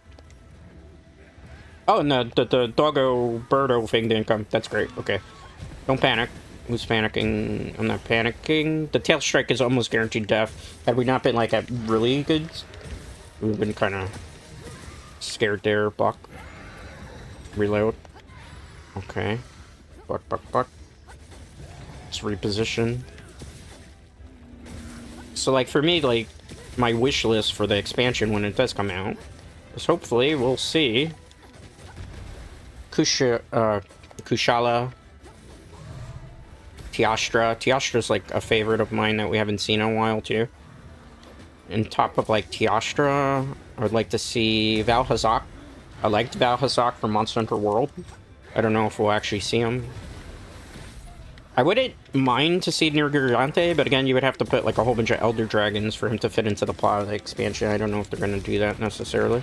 Oh, no, the doggo birdo thing didn't come. That's great. Okay. Don't panic. Who's panicking? I'm not panicking. The tail strike is almost guaranteed death. Had we not been, like, at really good... We've been kind of scared there. Buck. Reload. Okay. Buck. Let's reposition. So, like, for me, like, my wish list for the expansion when it does come out is hopefully we'll see Kushala, Teostra. Teostra's, like, a favorite of mine that we haven't seen in a while, too. On top of, like, Teostra, I would like to see Valhazak. I liked Valhazak from Monster Hunter World. I don't know if we'll actually see him. I wouldn't mind to see Nergigante, but again, you would have to put, like, a whole bunch of Elder Dragons for him to fit into the plot of the expansion. I don't know if they're going to do that necessarily.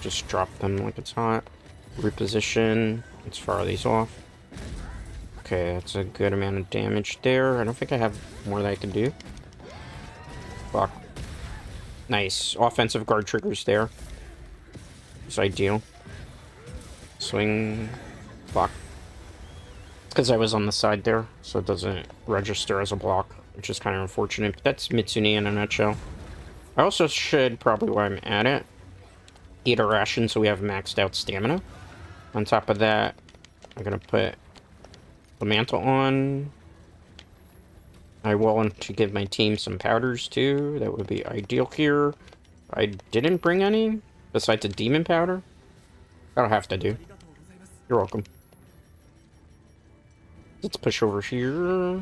Just drop them like it's hot. Reposition. Let's fire these off. Okay, that's a good amount of damage there. I don't think I have more that I can do. Fuck. Nice. Offensive guard triggers there. It's ideal. Swing. Fuck. It's because I was on the side there, so it doesn't register as a block, which is kind of unfortunate. But that's Mitsune in a nutshell. I also should, probably while I'm at it, eat a ration so we have maxed out stamina. On top of that, I'm going to put the mantle on. I want to give my team some powders too. That would be ideal here. I didn't bring any besides a demon powder. That'll have to do. You're welcome. Let's push over here.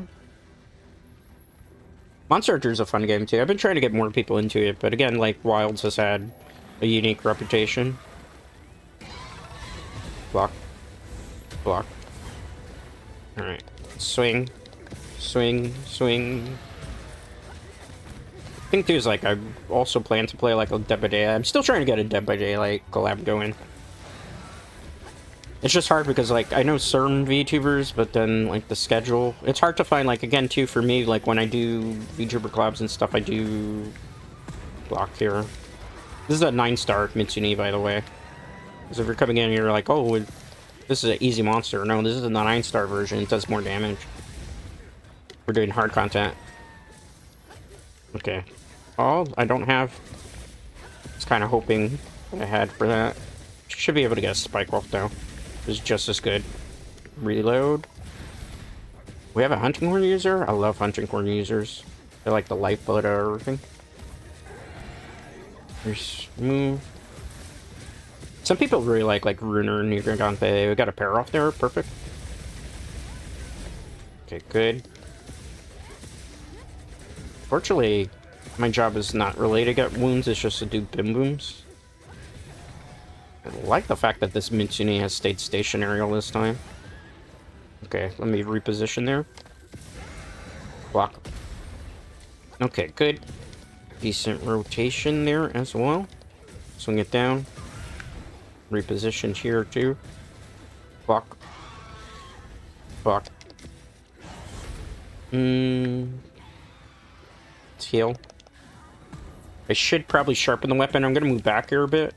Monster Hunter is a fun game too. I've been trying to get more people into it, but again, like, Wilds has had a unique reputation. Block. Alright. Swing. thing too is like I also plan to play like a Dead by Daylight. I'm still trying to get a Dead by Daylight collab going. It's just hard because like I know certain VTubers, but then like the schedule, it's hard to find. Like again too for me, like when I do VTuber collabs and stuff, I do block here. This is a 9-star Mitsune, by the way. Because if you're coming in and you're like, oh, this is an easy monster. No, this is the 9-star version. It does more damage. We're doing hard content. Okay. Oh, I don't have... I was kind of hoping that I had for that. Should be able to get a spike off, though. It's just as good. Reload. We have a hunting horn user? I love hunting horn users. They're like the lifeblood of everything. Here's move. Some people really like Runer and Nigagante. We got a pair off there. Perfect. Okay, good. Fortunately, my job is not really to get wounds, it's just to do bim booms. I like the fact that this Mitsune has stayed stationary all this time. Okay, let me reposition there. Block. Okay, good. Decent rotation there as well. Swing it down. Repositioned here too. Block. Block. Heal. I should probably sharpen the weapon. I'm gonna move back here a bit.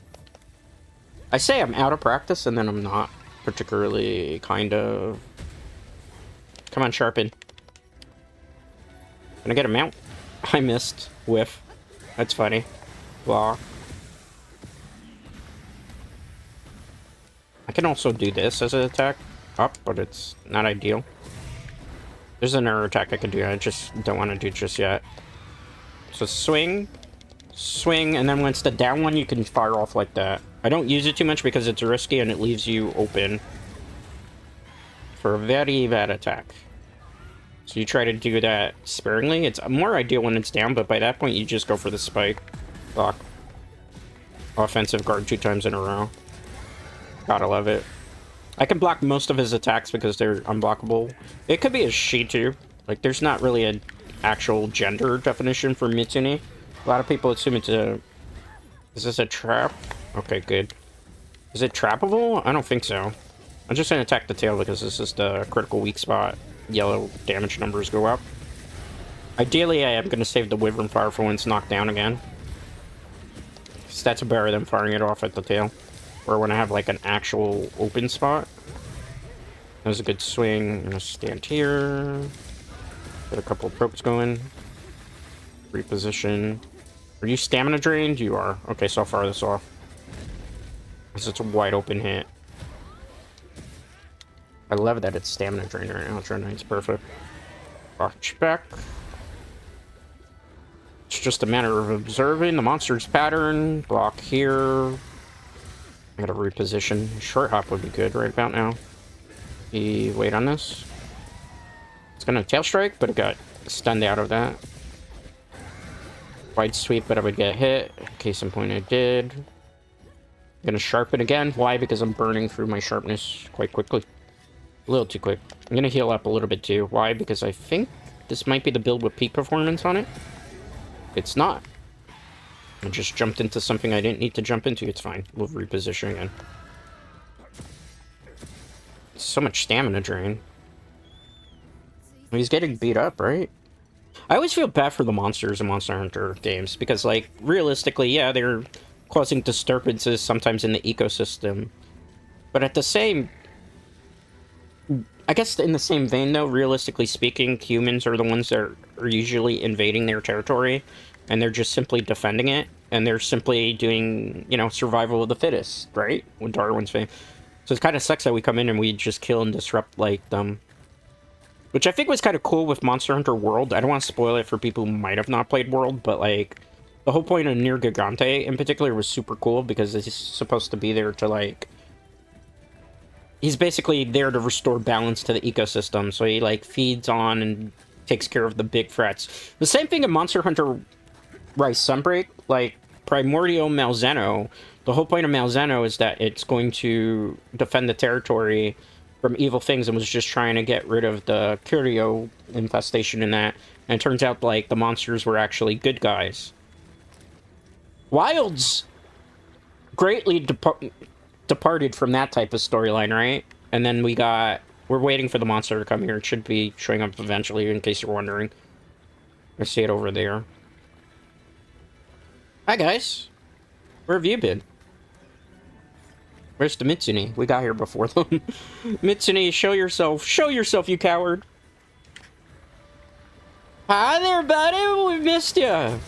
I say I'm out of practice and then I'm not particularly, kind of. Come on, sharpen. Can I get a mount? I missed. Whiff. That's funny. Block. I can also do this as an attack up, but it's not ideal. There's another attack I can do. I just don't want to do just yet. So swing, swing, and then once the down one, you can fire off like that. I don't use it too much because it's risky and it leaves you open for a very bad attack. So you try to do that sparingly. It's more ideal when it's down, but by that point, you just go for the spike. Block. Offensive guard 2 times in a row. Gotta love it. I can block most of his attacks because they're unblockable. It could be a she too. Like, there's not really an actual gender definition for Mitsune. A lot of people assume it's a... Is this a trap? Okay, good. Is it trappable? I don't think so. I'm just gonna attack the tail because this is the critical weak spot. Yellow damage numbers go up. Ideally, I am gonna save the Wyvern Fire for when it's knocked down again. Because that's better than firing it off at the tail. Or when I have like an actual open spot. That was a good swing. I'm gonna stand here. Get a couple of probes going. Reposition. Are you stamina drained? You are. Okay, so I'll fire this off. Because it's a wide open hit. I love that it's stamina drained right now. It's perfect. Watch back. It's just a matter of observing the monster's pattern. Block here. I gotta reposition. Short hop would be good right about now. Wait on this. It's gonna tail strike, but it got stunned out of that. Wide sweep, but I would get hit. Case in point, I did. I'm gonna sharpen again. Why? Because I'm burning through my sharpness quite quickly. A little too quick. I'm gonna heal up a little bit too. Why? Because I think this might be the build with peak performance on it. It's not. I just jumped into something I didn't need to jump into. It's fine. We'll reposition again. So much stamina drain. He's getting beat up, right? I always feel bad for the monsters in Monster Hunter games because, like, realistically, yeah, they're causing disturbances sometimes in the ecosystem. But at the same... I guess in the same vein, though, realistically speaking, humans are the ones that are usually invading their territory, and they're just simply defending it, and they're simply doing, you know, survival of the fittest, right? With Darwin's fame. So it kind of sucks that we come in and we just kill and disrupt, like, them. Which I think was kind of cool with Monster Hunter World. I don't want to spoil it for people who might have not played World, but, like, the whole point of Near Gigante in particular was super cool because he's supposed to be there to, like... He's basically there to restore balance to the ecosystem, so he, like, feeds on and takes care of the big threats. The same thing in Monster Hunter Rise Sunbreak, like, Primordial Malzeno. The whole point of Malzeno is that it's going to defend the territory from evil things and was just trying to get rid of the curio infestation in that. And it turns out, like, the monsters were actually good guys. Wilds greatly departed from that type of storyline, right? And then we're waiting for the monster to come here. It should be showing up eventually, in case you're wondering. I see it over there. Hi, guys. Where have you been? Where's the Mitsune? We got here before them. Mitsune, show yourself. Show yourself, you coward. Hi there, buddy. We missed you.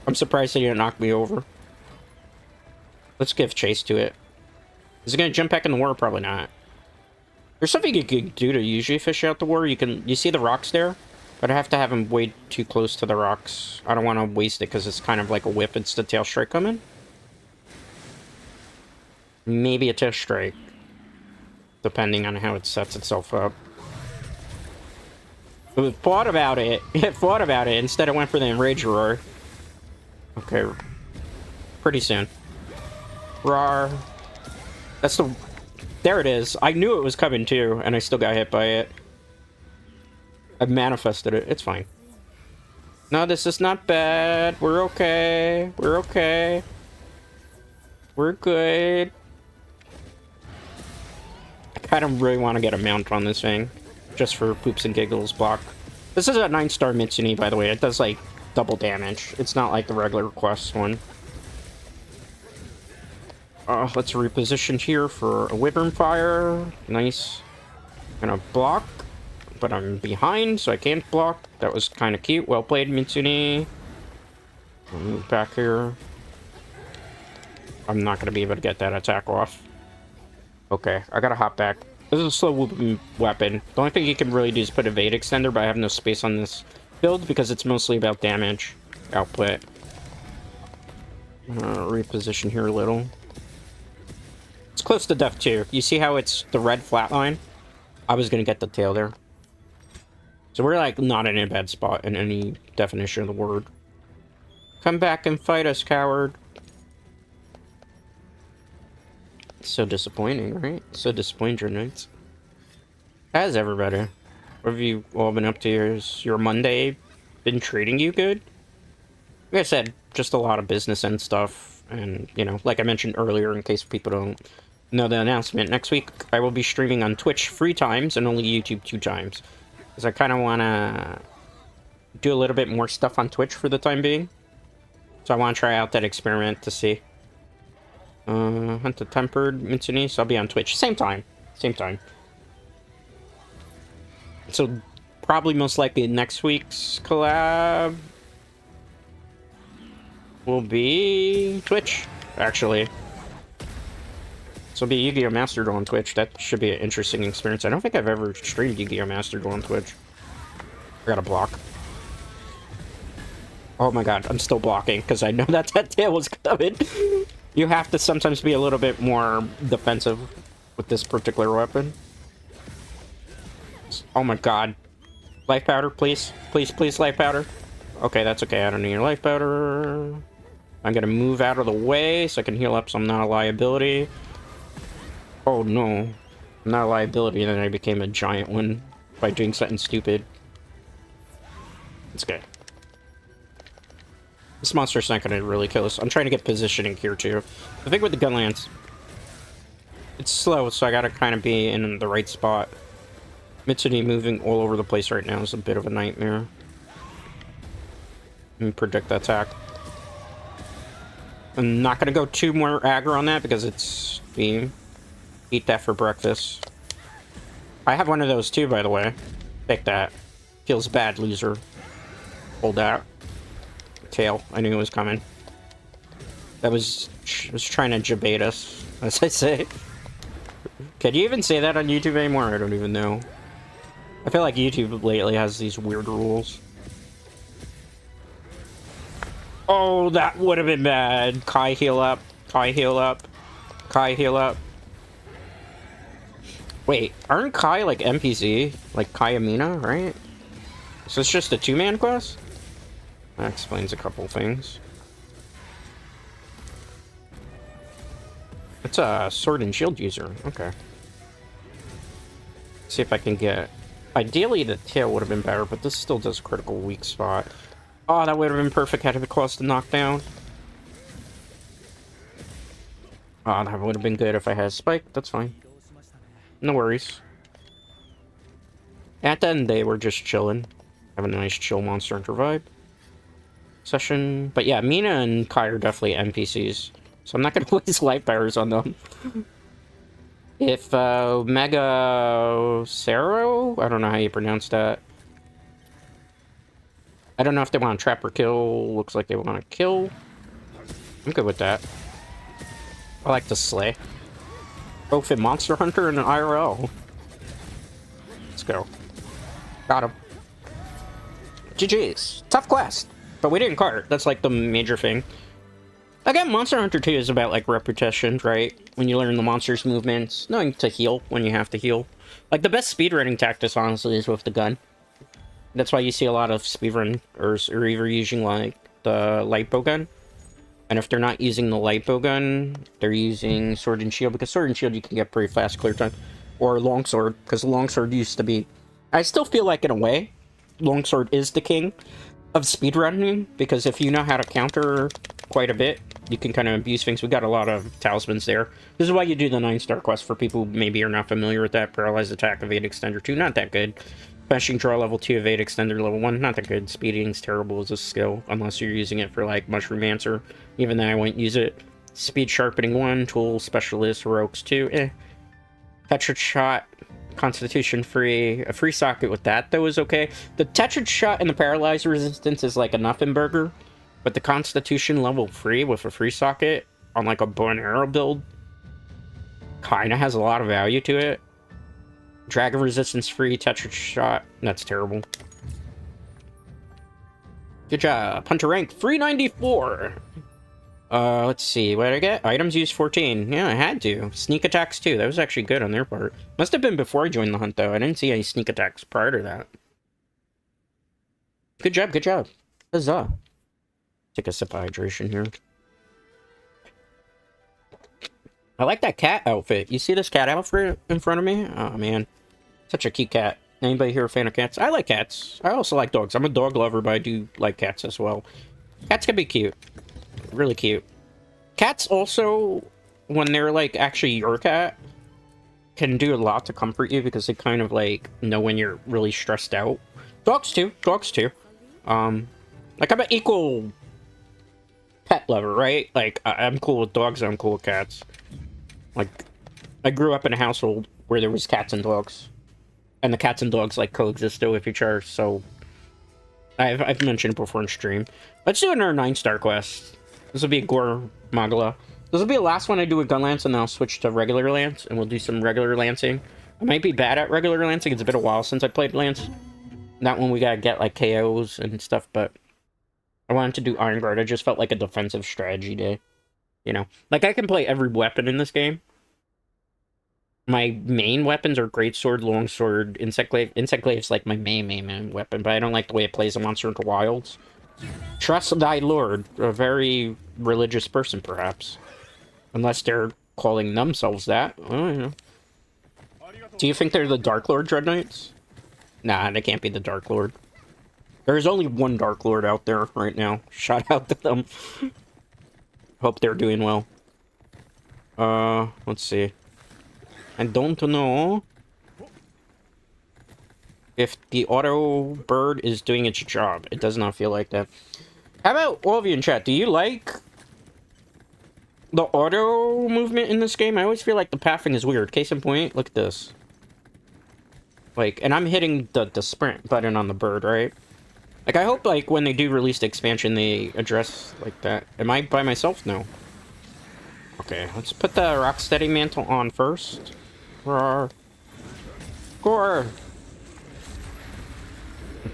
I'm surprised they didn't knock me over. Let's give chase to it. Is it gonna jump back in the water? Probably not. There's something you could do to usually fish out the water. You see the rocks there? But I have to have him way too close to the rocks. I don't want to waste it because it's kind of like a whip. It's the tail strike coming. Maybe a tail strike. Depending on how it sets itself up. But thought about it. It thought about it. Instead, it went for the enrage roar. Okay. Pretty soon. Roar. That's the... There it is. I knew it was coming too, and I still got hit by it. I manifested it. It's fine. No, this is not bad. We're okay. We're okay. We're good. I kind of really want to get a mount on this thing. Just for poops and giggles block. This is a 9-star Mitsune, by the way. It does, like, double damage. It's not like the regular quest one. Let's reposition here for a Wyvern Fire. Nice. Gonna block. But I'm behind, so I can't block. That was kind of cute. Well played, Mitsune. I'll move back here. I'm not going to be able to get that attack off. Okay, I gotta hop back. This is a slow weapon. The only thing you can really do is put a Evade Extender, but I have no space on this build because it's mostly about damage output. Reposition here a little. It's close to death too. You see how it's the red flatline? I was going to get the tail there. So we're, like, not in a bad spot in any definition of the word. Come back and fight us, coward. So disappointing, right? So disappointing, right? How's everybody? What have you all been up to? Is your Monday been treating you good? Like I said, just a lot of business and stuff. And, you know, like I mentioned earlier, in case people don't know the announcement, next week I will be streaming on Twitch 3 times and only YouTube 2 times. Because I kind of want to do a little bit more stuff on Twitch for the time being. So I want to try out that experiment to see. Hunt the Tempered Mitsune, so I'll be on Twitch. Same time. Same time. So probably most likely next week's collab will be Twitch, actually. So it'll be Yu-Gi-Oh! Master Duel on Twitch. That should be an interesting experience. I don't think I've ever streamed Yu-Gi-Oh! Master Duel on Twitch. I gotta block. Oh my god, I'm still blocking, because I know that tail was coming. You have to sometimes be a little bit more defensive with this particular weapon. Oh my god. Life powder, please. Please, please, life powder. Okay, that's okay. I don't need your life powder. I'm gonna move out of the way so I can heal up so I'm not a liability. Oh no. I'm not a liability, and then I became a giant one by doing something stupid. It's good. This monster's not gonna really kill us. I'm trying to get positioning here too. The thing with the Gunlance, it's slow, so I gotta kind of be in the right spot. Mitsune moving all over the place right now is a bit of a nightmare. Let me predict the attack. I'm not gonna go too more aggro on that because it's beam. Eat that for breakfast. I have one of those too, by the way. Take that. Feels bad, loser. Hold that. Tail. I knew it was coming. That was trying to jabait us, as I say. Can you even say that on YouTube anymore? I don't even know. I feel like YouTube lately has these weird rules. Oh, that would have been bad. Kai heal up. Kai heal up. Kai heal up. Wait, aren't Kai like NPC? Like Kai Amina, right? So it's just a 2-man quest? That explains a couple things. It's a sword and shield user. Okay. see if I can get... Ideally, the tail would have been better, but this still does critical weak spot. Oh, that would have been perfect had it caused the knockdown. Oh, that would have been good if I had a spike. That's fine. No worries. At the end, they were just chilling. Having a nice chill Monster Hunter vibe. Session. But yeah, Mina and Kai are definitely NPCs. So I'm not going to waste light powers on them. If Mega Cero, I don't know how you pronounce that. I don't know if they want to trap or kill. Looks like they want to kill. I'm good with that. I like to slay. Both in Monster Hunter and in IRL. Let's go. Got him. GG's. Tough quest. But we didn't cart. That's like the major thing. Again, Monster Hunter 2 is about like repetition, right? When you learn the monster's movements, knowing to heal when you have to heal. Like the best speedrunning tactics, honestly, is with the gun. That's why you see a lot of speedrunners are either using like the light bow gun. And if they're not using the light bow gun, they're using sword and shield, because sword and shield you can get pretty fast clear time. Or longsword, because the longsword used to be... I still feel like, in a way, longsword is the king of speedrunning, because if you know how to counter quite a bit, you can kind of abuse things. We got a lot of talismans there. This is why you do the 9-star quest, for people who maybe are not familiar with that. Paralyzed attack, evade extender 2, not that good. Smashing draw level 2, evade extender level 1, not that good. Speeding's terrible as a skill, unless you're using it for like Mushroom Answer. Even then I wouldn't use it. Speed sharpening 1, tool specialist, heroics 2, eh. Tetrad shot, constitution free. A free socket with that though is okay. The Tetrad shot and the paralyzed resistance is like a nothing burger. But the constitution level 3 with a free socket on like a bow and arrow build kinda has a lot of value to it. Dragon resistance free, Tetrad shot, that's terrible. Good job. Hunter rank 394. Let's see, what did I get? Items used 14. Yeah, I had to. Sneak attacks too. That was actually good on their part. Must have been before I joined the hunt though. I didn't see any sneak attacks prior to that. Good job, good job. Huzzah. Take a sip of hydration here. I like that cat outfit. You see this cat outfit in front of me? Oh man, such a cute cat. Anybody here a fan of cats? I like cats. I also like dogs. I'm a dog lover, but I do like cats as well. Cats can be cute. Really cute. Cats also, when they're like actually your cat, can do a lot to comfort you because they kind of like know when you're really stressed out. Dogs too. Dogs too. Like I'm an equal pet lover, right? Like I'm cool with dogs, I'm cool with cats. Like I grew up in a household where there was cats and dogs, and the cats and dogs like coexisted with each other. So I've mentioned it before in stream. Let's do another 9-star quest. This will be Gore Magala. This will be the last one I do with Gunlance, and then I'll switch to regular Lance, and we'll do some regular lancing. I might be bad at regular lancing. It's been a while since I played Lance. Not when we gotta get like KOs and stuff, but I wanted to do Iron Guard. I just felt like a defensive strategy day. You know? Like, I can play every weapon in this game. My main weapons are Greatsword, Longsword, Insect Glaive. Insect Glaive's like my main weapon, but I don't like the way it plays in Monster Hunter Wilds. Trust thy lord. A very religious person, perhaps. Unless they're calling themselves that. I don't know. Do you think they're the Dark Lord Dread Knights? Nah, they can't be the Dark Lord. There's only one Dark Lord out there right now. Shout out to them. Hope they're doing well. Let's see. I don't know if the auto bird is doing its job. It does not feel like that. How about all of you in chat? Do you like the auto movement in this game? I always feel like the pathing is weird. Case in point, look at this. Like, and I'm hitting the sprint button on the bird, right? Like, I hope, like, when they do release the expansion, they address, like, that. Am I by myself? No. Okay, let's put the Rocksteady mantle on first. Roar. Gore!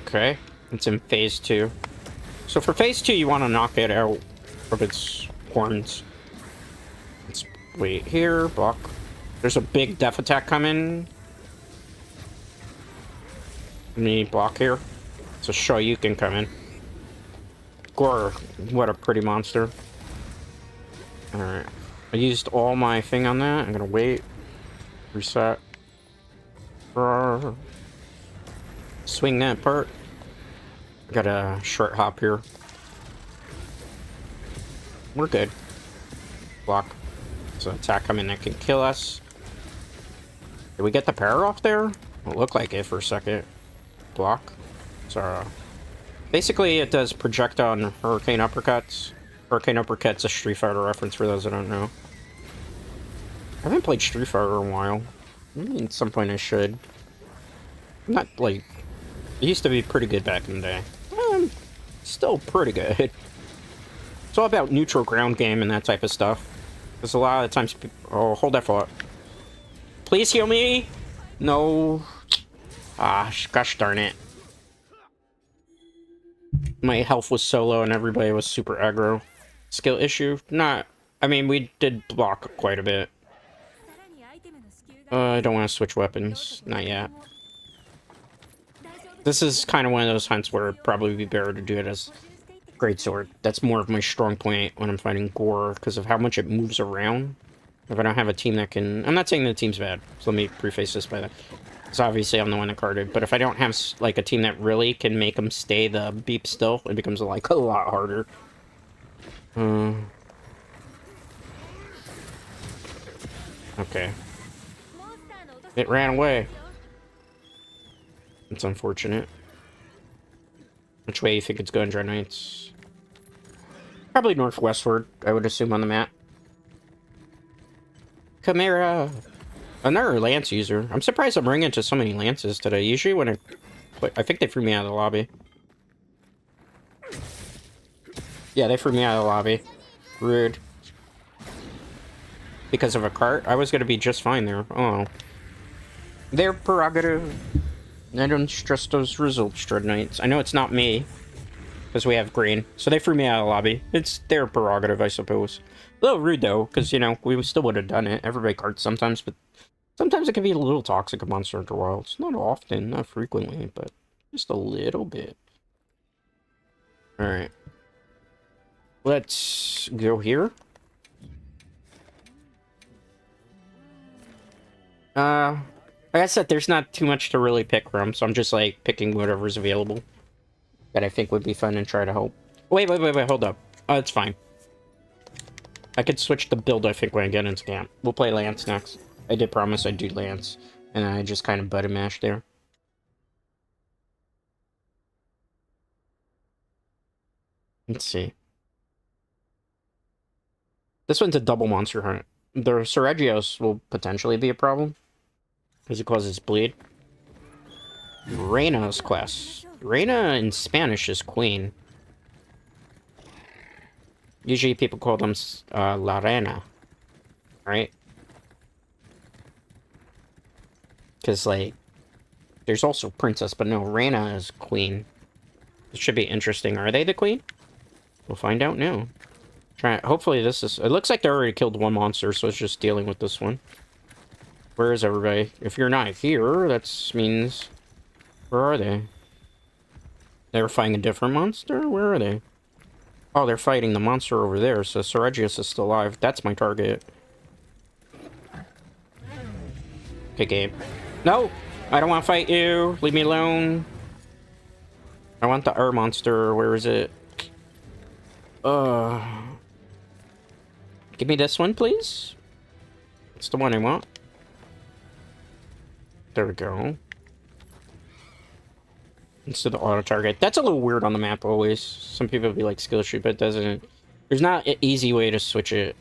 Okay, it's in phase 2. So for phase 2, you want to knock it out of its horns. Let's wait here, block. There's a big death attack coming. Let me block here. So you can come in. Gore, what a pretty monster. Alright. I used all my thing on that. I'm gonna wait. Reset. Swing that part. Got a short hop here. We're good. Block. So attack coming that can kill us. Did we get the power off there? It looked like it for a second. Block. So basically it does projectile hurricane uppercuts. Hurricane uppercuts a Street Fighter reference for those that don't know. I haven't played Street Fighter in a while. Maybe at some point I should. I'm not like... It used to be pretty good back in the day. Still pretty good. It's all about neutral ground game and that type of stuff. Because a lot of times... Oh, hold that thought. Please heal me! No. Ah, gosh darn it. My health was so low and everybody was super aggro. Skill issue? Not... I mean, we did block quite a bit. I don't want to switch weapons. Not yet. This is kind of one of those hunts where it'd probably be better to do it as greatsword. That's more of my strong point when I'm fighting Gore, because of how much it moves around. If I don't have a team that can... I'm not saying the team's bad, so let me preface this by that. Because obviously I'm the one that carded, but if I don't have like a team that really can make them stay the beep still, it becomes like a lot harder. Okay. It ran away. It's unfortunate. Which way do you think it's going, Dread Knights? Probably northwestward, I would assume, on the map. Chimera! Another Lance user. I'm surprised I'm bringing into so many Lances today. Usually when I play... I think they threw me out of the lobby. Yeah, they threw me out of the lobby. Rude. Because of a cart? I was gonna be just fine there. Oh. Their prerogative. I don't stress those results, Dread Knights. I know it's not me, because we have green. So they threw me out of the lobby. It's their prerogative, I suppose. A little rude, though, because, you know, we still would have done it. Everybody cards sometimes, but sometimes it can be a little toxic in Monster Hunter Wilds. Not often, not frequently, but just a little bit. Alright. Let's go here. Like I said, there's not too much to really pick from, so I'm just, like, picking whatever's available that I think would be fun and try to help. Wait, hold up. Oh, it's fine. I could switch the build, I think, when I get into camp. We'll play Lance next. I did promise I'd do Lance, and I just kind of button mashed there. Let's see. This one's a double monster hunt. The Sergios will potentially be a problem, because it causes bleed. Reina's class. Reina in Spanish is queen. Usually people call them La Reina. Right? Because, like, there's also princess, but no, Reina is queen. This should be interesting. Are they the queen? We'll find out now. Hopefully this is... It looks like they already killed one monster, so it's just dealing with this one. Where is everybody? If you're not here, that means... Where are they? They were fighting a different monster? Where are they? Oh, they're fighting the monster over there, so Sergius is still alive. That's my target. Okay, game. No! I don't want to fight you! Leave me alone! I want the monster. Where is it? Give me this one, please. It's the one I want. There we go. Instead of auto target. That's a little weird on the map always. Some people be like skill shoot, but it doesn't. There's not an easy way to switch it.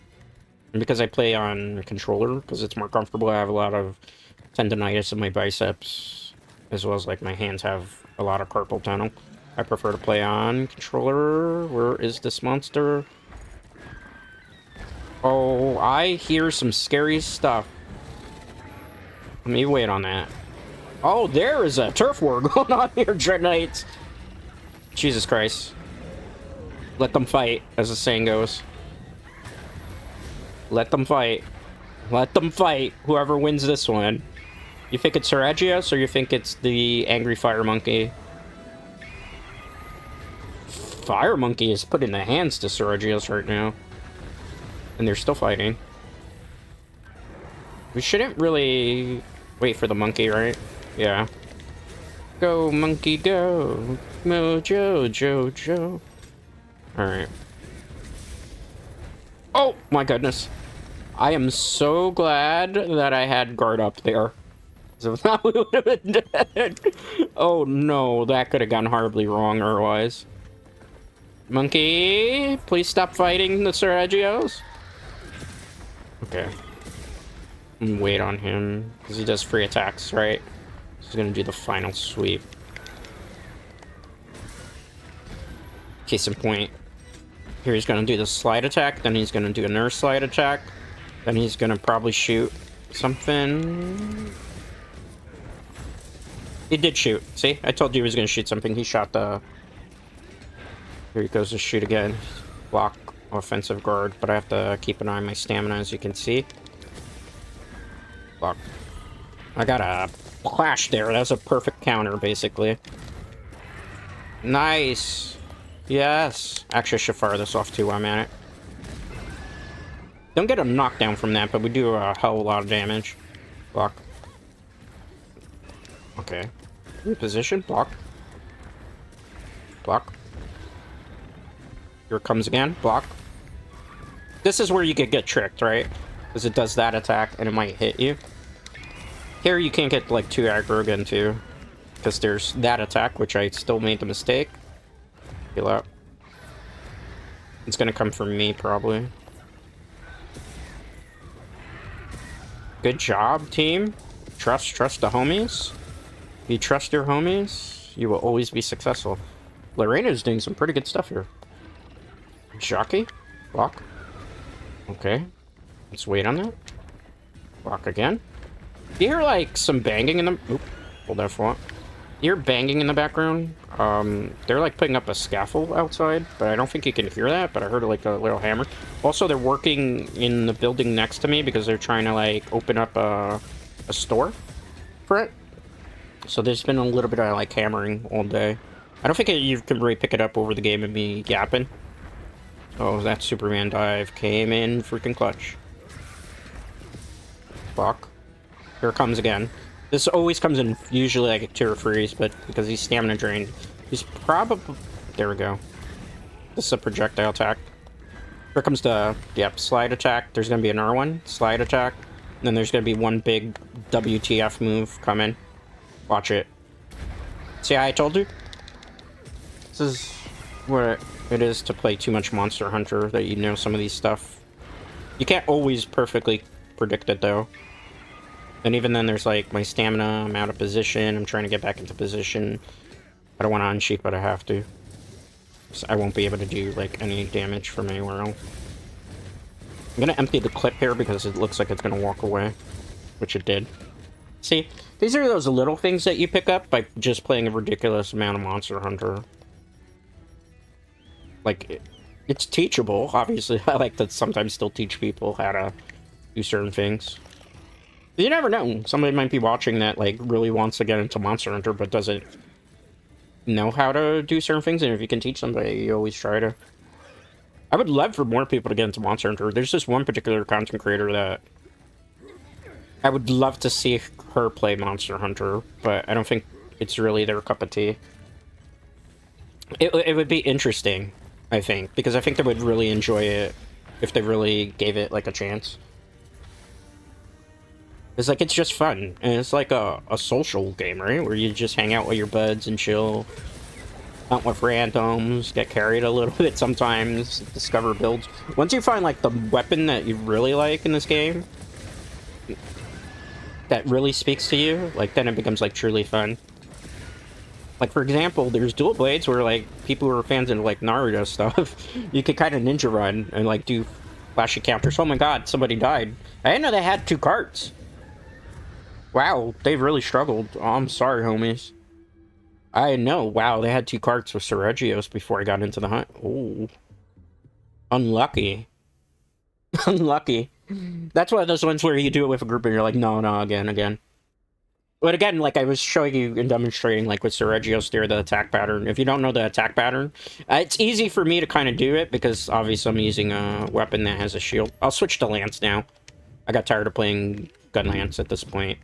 And because I play on a controller, because it's more comfortable, I have a lot of tendonitis in my biceps, as well as like my hands have a lot of carpal tunnel. I prefer to play on controller. Where is this monster? Oh, I hear some scary stuff. Let me wait on that. Oh, there is a turf war going on here, Dread Knights. Jesus Christ. Let them fight, as the saying goes. Let them fight. Let them fight. Whoever wins this one. You think it's Sergius, or you think it's the angry fire monkey? Fire monkey is put in the hands to Sergius right now. And they're still fighting. We shouldn't really wait for the monkey, right? Yeah. Go, monkey, go. Mojo, Jojo. Alright. Oh, my goodness. I am so glad that I had guard up there. So that we would have been dead. Oh no, that could have gone horribly wrong otherwise. Monkey, please stop fighting the Sergios. Okay. Wait on him, because he does free attacks, right? He's gonna do the final sweep. Case in point. Here he's gonna do the slide attack, then he's gonna do another slide attack, then he's gonna probably shoot something. He did shoot. See? I told you he was gonna shoot something. He shot the... Here he goes to shoot again. Block offensive guard, but I have to keep an eye on my stamina, as you can see. Block. I got a clash there. That's a perfect counter, basically. Nice. Yes. Actually, I should fire this off too while I'm at it. Don't get a knockdown from that, but we do a hell of a lot of damage. Block. Okay. Reposition. Block. Block. Here it comes again. Block. This is where you could get tricked, right? Because it does that attack and it might hit you. Here you can't get like too aggro again too. Because there's that attack, which I still made the mistake. Heal up. It's gonna come from me, probably. Good job, team. Trust the homies. If you trust your homies, you will always be successful. Lorena's doing some pretty good stuff here. Jockey. Block. Okay. Let's wait on that. Block again. You hear, like, some banging in the... Oop. Hold that for. You hear banging in the background? They're, like, putting up a scaffold outside, but I don't think you can hear that, but I heard, like, a little hammer. Also, they're working in the building next to me because they're trying to, like, open up a store for it. So there's been a little bit of, like, hammering all day. I don't think you can really pick it up over the game and me yapping. Oh, that Superman dive came in freaking clutch. Fuck. Here it comes again. This always comes in usually like a tier freeze, but because he's stamina drained, he's probably... There we go. This is a projectile attack. Here comes the, yep, slide attack. There's gonna be another one. Slide attack. And then there's gonna be one big WTF move coming. Watch it. See how I told you? This is what it is to play too much Monster Hunter, that you know some of these stuff. You can't always perfectly predict it, though. And even then, there's, like, my stamina, I'm out of position, I'm trying to get back into position. I don't want to unsheath, but I have to. So I won't be able to do, like, any damage from anywhere else. I'm gonna empty the clip here because it looks like it's gonna walk away. Which it did. See, these are those little things that you pick up by just playing a ridiculous amount of Monster Hunter. Like, it's teachable, obviously. I like to sometimes still teach people how to do certain things. You never know. Somebody might be watching that, like, really wants to get into Monster Hunter, but doesn't know how to do certain things, and if you can teach somebody, you always try to. I would love for more people to get into Monster Hunter. There's this one particular content creator that I would love to see her play Monster Hunter, but I don't think it's really their cup of tea. It would be interesting, I think, because I think they would really enjoy it if they really gave it, like, a chance. It's like, it's just fun, and it's like a social game, right? Where you just hang out with your buds and chill, hunt with randoms, get carried a little bit sometimes, discover builds. Once you find, like, the weapon that you really like in this game, that really speaks to you, like, then it becomes, like, truly fun. Like, for example, there's dual blades where, like, people who are fans of, like, Naruto stuff, you could kind of ninja run and, like, do flashy counters. Oh my god, somebody died. I didn't know they had 2 carts. Wow, they really struggled. Oh, I'm sorry, homies. I know. Wow, they had 2 carts with Sergios before I got into the hunt. Oh. Unlucky. Unlucky. That's one of those ones where you do it with a group and you're like, no, again. But again, like I was showing you and demonstrating, like with Sergios there, the attack pattern. If you don't know the attack pattern, it's easy for me to kind of do it because obviously I'm using a weapon that has a shield. I'll switch to Lance now. I got tired of playing Gunlance at this point.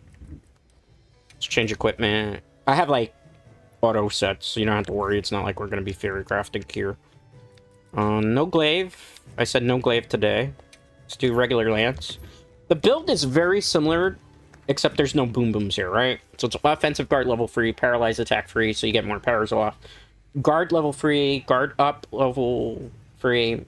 Let's change equipment. I have, like, auto sets, so you don't have to worry. It's not like we're going to be fairy crafting here. No glaive. I said no glaive today. Let's do regular lance. The build is very similar, except there's no boom booms here, right? So it's offensive guard level free, paralyzed attack free, so you get more powers off. Guard level free, guard up level free,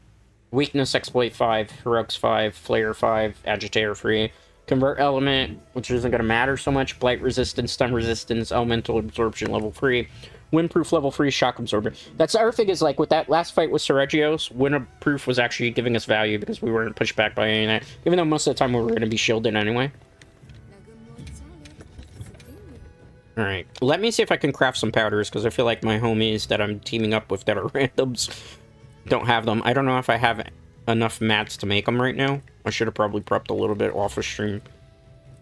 weakness exploit 5, heroics 5, flare 5, agitator free. Convert element, which isn't going to matter so much. Blight resistance, stun resistance, elemental absorption level 3. Windproof level 3, shock absorber. That's our thing is, like, with that last fight with Seregios, windproof was actually giving us value because we weren't pushed back by any of that. Even though most of the time we were going to be shielded anyway. Alright, let me see if I can craft some powders, because I feel like my homies that I'm teaming up with that are randoms don't have them. I don't know if I have enough mats to make them right now. I should have probably prepped a little bit off of stream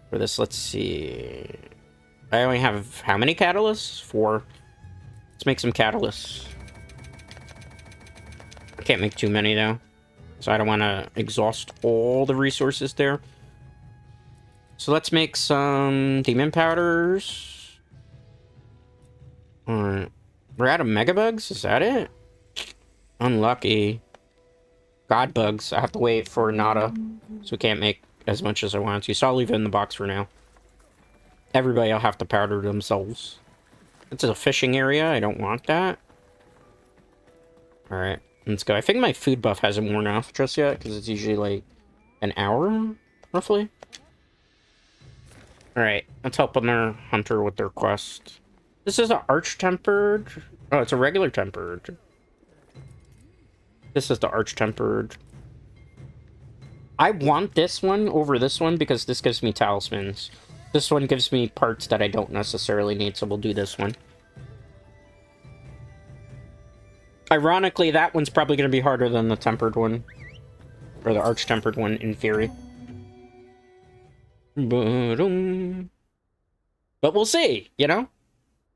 for this. Let's see. I only have how many catalysts? 4. Let's make some catalysts. I can't make too many though, so I don't want to exhaust all the resources there. So let's make some demon powders. Alright. We're out of megabugs? Is that it? Unlucky. God bugs. I have to wait for Nada, so we can't make as much as I want to. So I'll leave it in the box for now. Everybody will have to powder themselves. It's a fishing area. I don't want that. Alright, let's go. I think my food buff hasn't worn off just yet, because it's usually like an hour, roughly. Alright, let's help another hunter with their quest. This is an arch-tempered. Oh, it's a regular tempered. This is the arch-tempered. I want this one over this one because this gives me talismans. This one gives me parts that I don't necessarily need, so we'll do this one. Ironically, that one's probably going to be harder than the tempered one. Or the arch-tempered one, in theory. But we'll see, you know?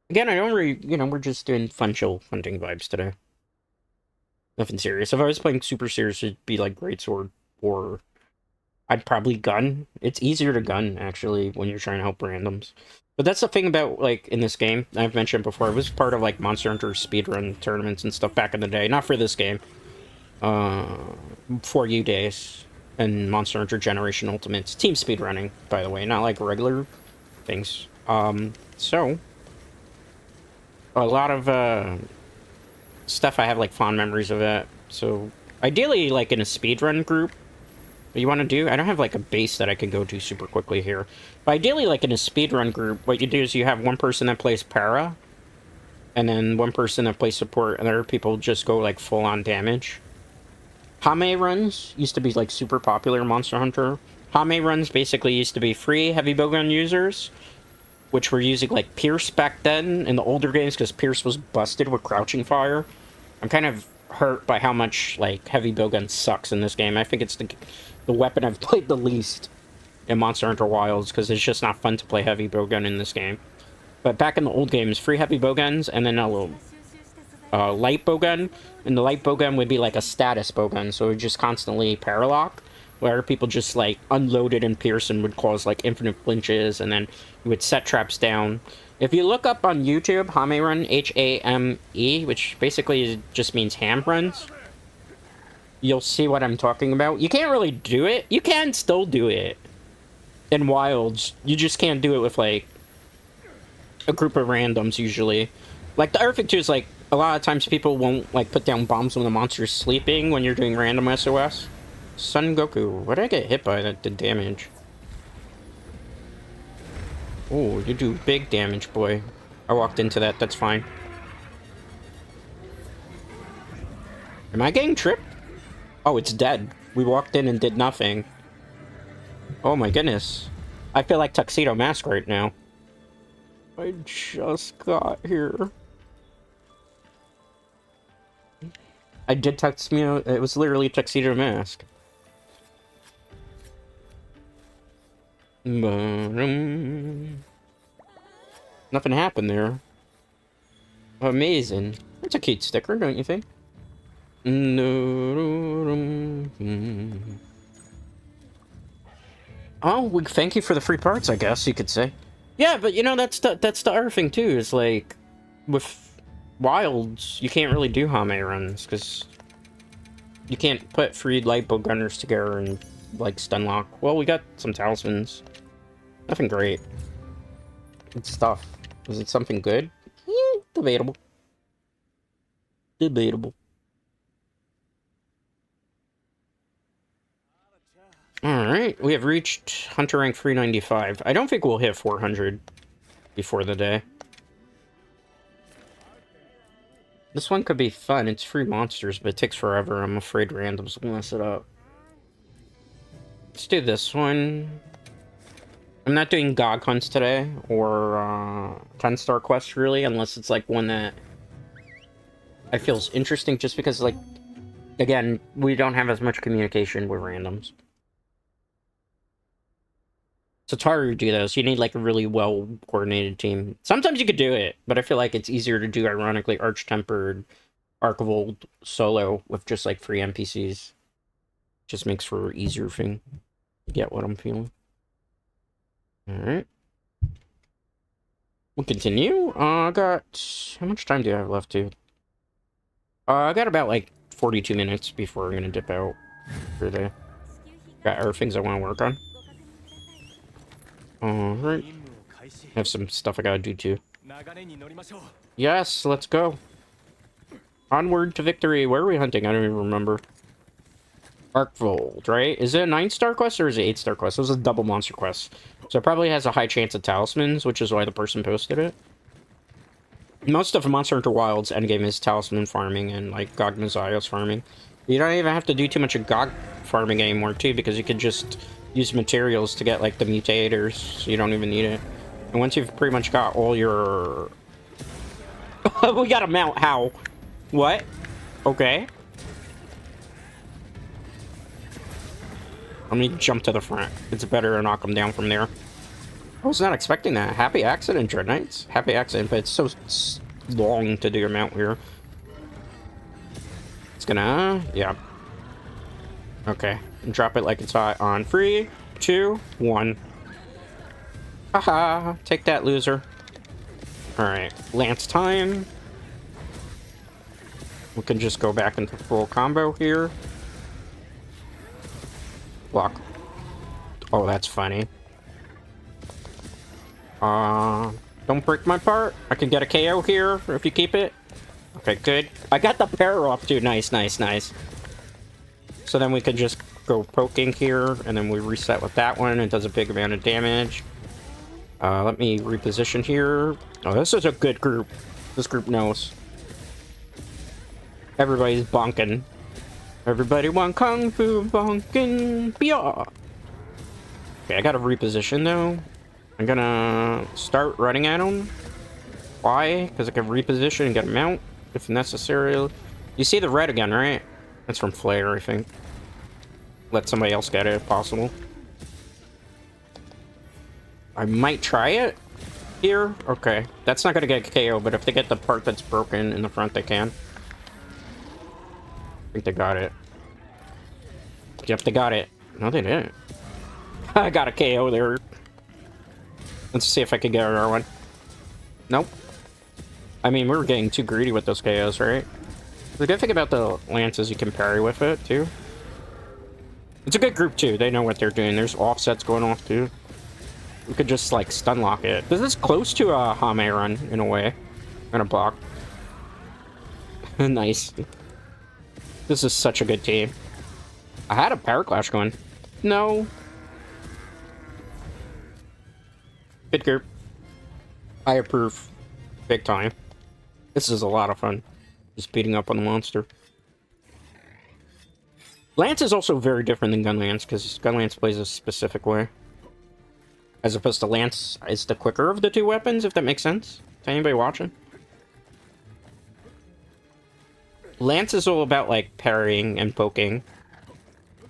Again, I don't really, you know, we're just doing fun, chill hunting vibes today. Nothing serious. If I was playing super serious, it'd be like Greatsword, or I'd probably gun. It's easier to gun, actually, when you're trying to help randoms. But that's the thing about, like, in this game, I've mentioned before, it was part of, like, Monster Hunter speedrun tournaments and stuff back in the day. Not for this game. For you days. And Monster Hunter Generation Ultimates. Team speedrunning, by the way, not, like, regular things. So, a lot of, stuff I have, like, fond memories of it. So, ideally, like, in a speedrun group, what you want to do, I don't have, like, a base that I can go to super quickly here. But ideally, like, in a speedrun group, what you do is you have one person that plays para, and then one person that plays support, and other people just go, like, full-on damage. Hame runs used to be, like, super popular in Monster Hunter. Hame runs basically used to be free heavy bowgun users, which were using, like, Pierce back then in the older games, because Pierce was busted with crouching fire. I'm kind of hurt by how much, like, heavy bowgun sucks in this game. I think it's the weapon I've played the least in Monster Hunter Wilds, because it's just not fun to play heavy bowgun in this game. But back in the old games, free heavy bowguns, and then a little light bowgun, and the light bowgun would be like a status bowgun, so it would just constantly paralock, where people just, like, unloaded and pierce and would cause, like, infinite flinches, and then you would set traps down. If you look up on YouTube, Hame Run, H-A-M-E, which basically just means ham runs, you'll see what I'm talking about. You can't really do it. You can still do it in Wilds. You just can't do it with, like, a group of randoms, usually. Like, the other thing, too, is, like, a lot of times people won't, like, put down bombs when the monster's sleeping when you're doing random SOS. Son Goku, what did I get hit by that did damage? Oh, you do big damage, boy. I walked into that, that's fine. Am I getting tripped? Oh, it's dead. We walked in and did nothing. Oh my goodness. I feel like Tuxedo Mask right now. I just got here. I did Tuxedo, it was literally Tuxedo Mask. Nothing happened there. Amazing. That's a cute sticker, don't you think? Oh, we thank you for the free parts, I guess you could say. Yeah, but you know, that's the other thing too, is like, with wilds, you can't really do Hame runs, because you can't put 3 light bow gunners together and, like, stun lock. Well, we got some talismans. Nothing great. Good stuff. Was it something good? Debatable. Debatable. Alright, we have reached Hunter rank 395. I don't think we'll hit 400 before the day. This one could be fun. It's 3 monsters, but it takes forever. I'm afraid randoms will mess it up. Let's do this one. I'm not doing GOG hunts today, or 10-star quests, really, unless it's, like, one that I feel is interesting, just because, like, again, we don't have as much communication with randoms. So it's harder to do those. You need, like, a really well-coordinated team. Sometimes you could do it, but I feel like it's easier to do, ironically, Arch-Tempered, Archival solo with just, like, 3 NPCs. Just makes for an easier thing. You get what I'm feeling? Alright. We'll continue. I got... How much time do I have left, too? I got about, like, 42 minutes before I'm gonna dip out for the... Got other things I want to work on. Alright. I have some stuff I gotta do, too. Yes, let's go. Onward to victory. Where are we hunting? I don't even remember. Arkvold, right? Is it a 9-star quest or is it 8-star quest? It was a double monster quest. So it probably has a high chance of talismans, which is why the person posted it. Most of Monster Hunter Wilds endgame is talisman farming and, like, Gog Mazaios farming. You don't even have to do too much of Gog farming anymore, too, because you can just use materials to get, like, the mutators, so you don't even need it. And once you've pretty much got all your... We got a mount, how? What? Okay. Let me jump to the front. It's better to knock them down from there. I was not expecting that. Happy accident, Dread Knights. Happy accident, but it's so long to do your mount here. It's gonna... Yeah. Okay. And drop it like it's hot on 3, 2, 1. Haha. Take that, loser. Alright. Lance time. We can just go back into full combo here. Block. Oh, that's funny. Don't break my part. I can get a KO here if you keep it. Okay, good. I got the pair off too. Nice, nice, nice. So then we can just go poking here, and then we reset with that one. It does a big amount of damage. Let me reposition here. Oh, this is a good group. This group knows. Everybody's bonking. Everybody want kung fu bonking. Yeah. Okay, I gotta reposition though. I'm gonna start running at him. Why? Because I can reposition and get a mount if necessary. You see the red again, right? That's from Flare, I think. Let somebody else get it if possible. I might try it here. Okay, that's not gonna get KO, but if they get the part that's broken in the front, they can. I think they got it. Yep, they got it. No, they didn't. I got a KO there. Let's see if I can get another one. Nope. I mean, we were getting too greedy with those KOs, right? The good thing about the lances, you can parry with it, too. It's a good group, too. They know what they're doing. There's offsets going off, too. We could just, like, stun lock it. This is close to a Hame run, in a way. And a block. Nice. This is such a good team. I had a power clash going. No. Good group. I approve. Big time. This is a lot of fun. Just beating up on the monster. Lance is also very different than Gunlance, because Gunlance plays a specific way. As opposed to Lance is the quicker of the two weapons, if that makes sense to anybody watching. Lance is all about, like, parrying and poking.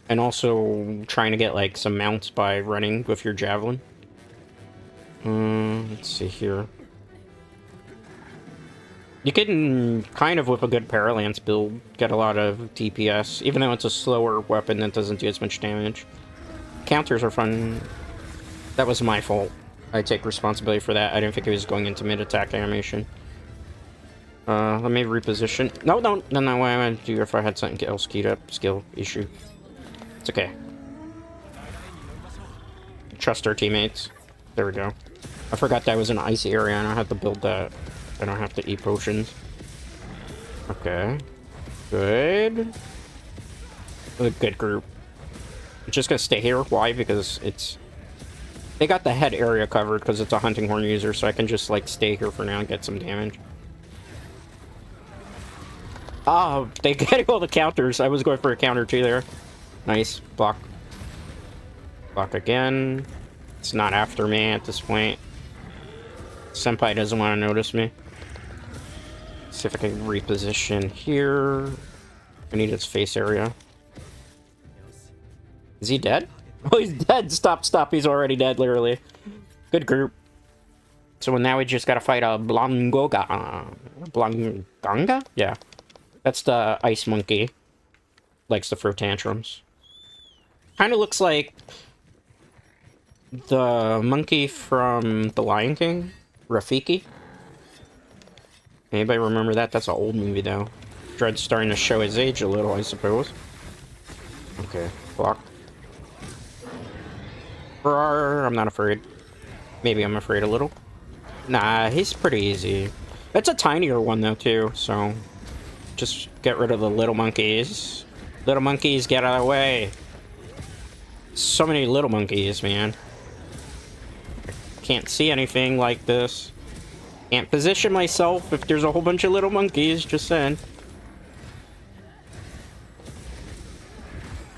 And also trying to get, like, some mounts by running with your javelin. Let's see here. You can, kind of, with a good Paralance build, get a lot of DPS, even though it's a slower weapon that doesn't do as much damage. Counters are fun. That was my fault. I take responsibility for that. I didn't think he was going into mid-attack animation. Let me reposition. No, what I would do if I had something else keyed up. Skill issue. It's okay. Trust our teammates. There we go. I forgot that was an icy area and I have to build that. I don't have to eat potions. Okay. Good. A good group. I'm just gonna stay here. Why? Because it's... They got the head area covered because it's a hunting horn user, so I can just, like, stay here for now and get some damage. Oh, they get all the counters. I was going for a counter too there. Nice. Block. Block again. It's not after me at this point. Senpai doesn't want to notice me. See if I can reposition here. I need his face area. Is he dead? Oh, he's dead. Stop. He's already dead, literally. Good group. So now we just gotta fight a Blangonga. Blangonga? Yeah. That's the ice monkey. Likes to throw tantrums. Kind of looks like the monkey from The Lion King. Rafiki. Anybody remember that? That's an old movie, though. Dread's starting to show his age a little, I suppose. Okay. Block. I'm not afraid. Maybe I'm afraid a little. Nah, he's pretty easy. That's a tinier one, though, too, so... Just get rid of the little monkeys. Little monkeys, get out of the way. So many little monkeys, man. Can't see anything like this. Can't position myself if there's a whole bunch of little monkeys, just saying.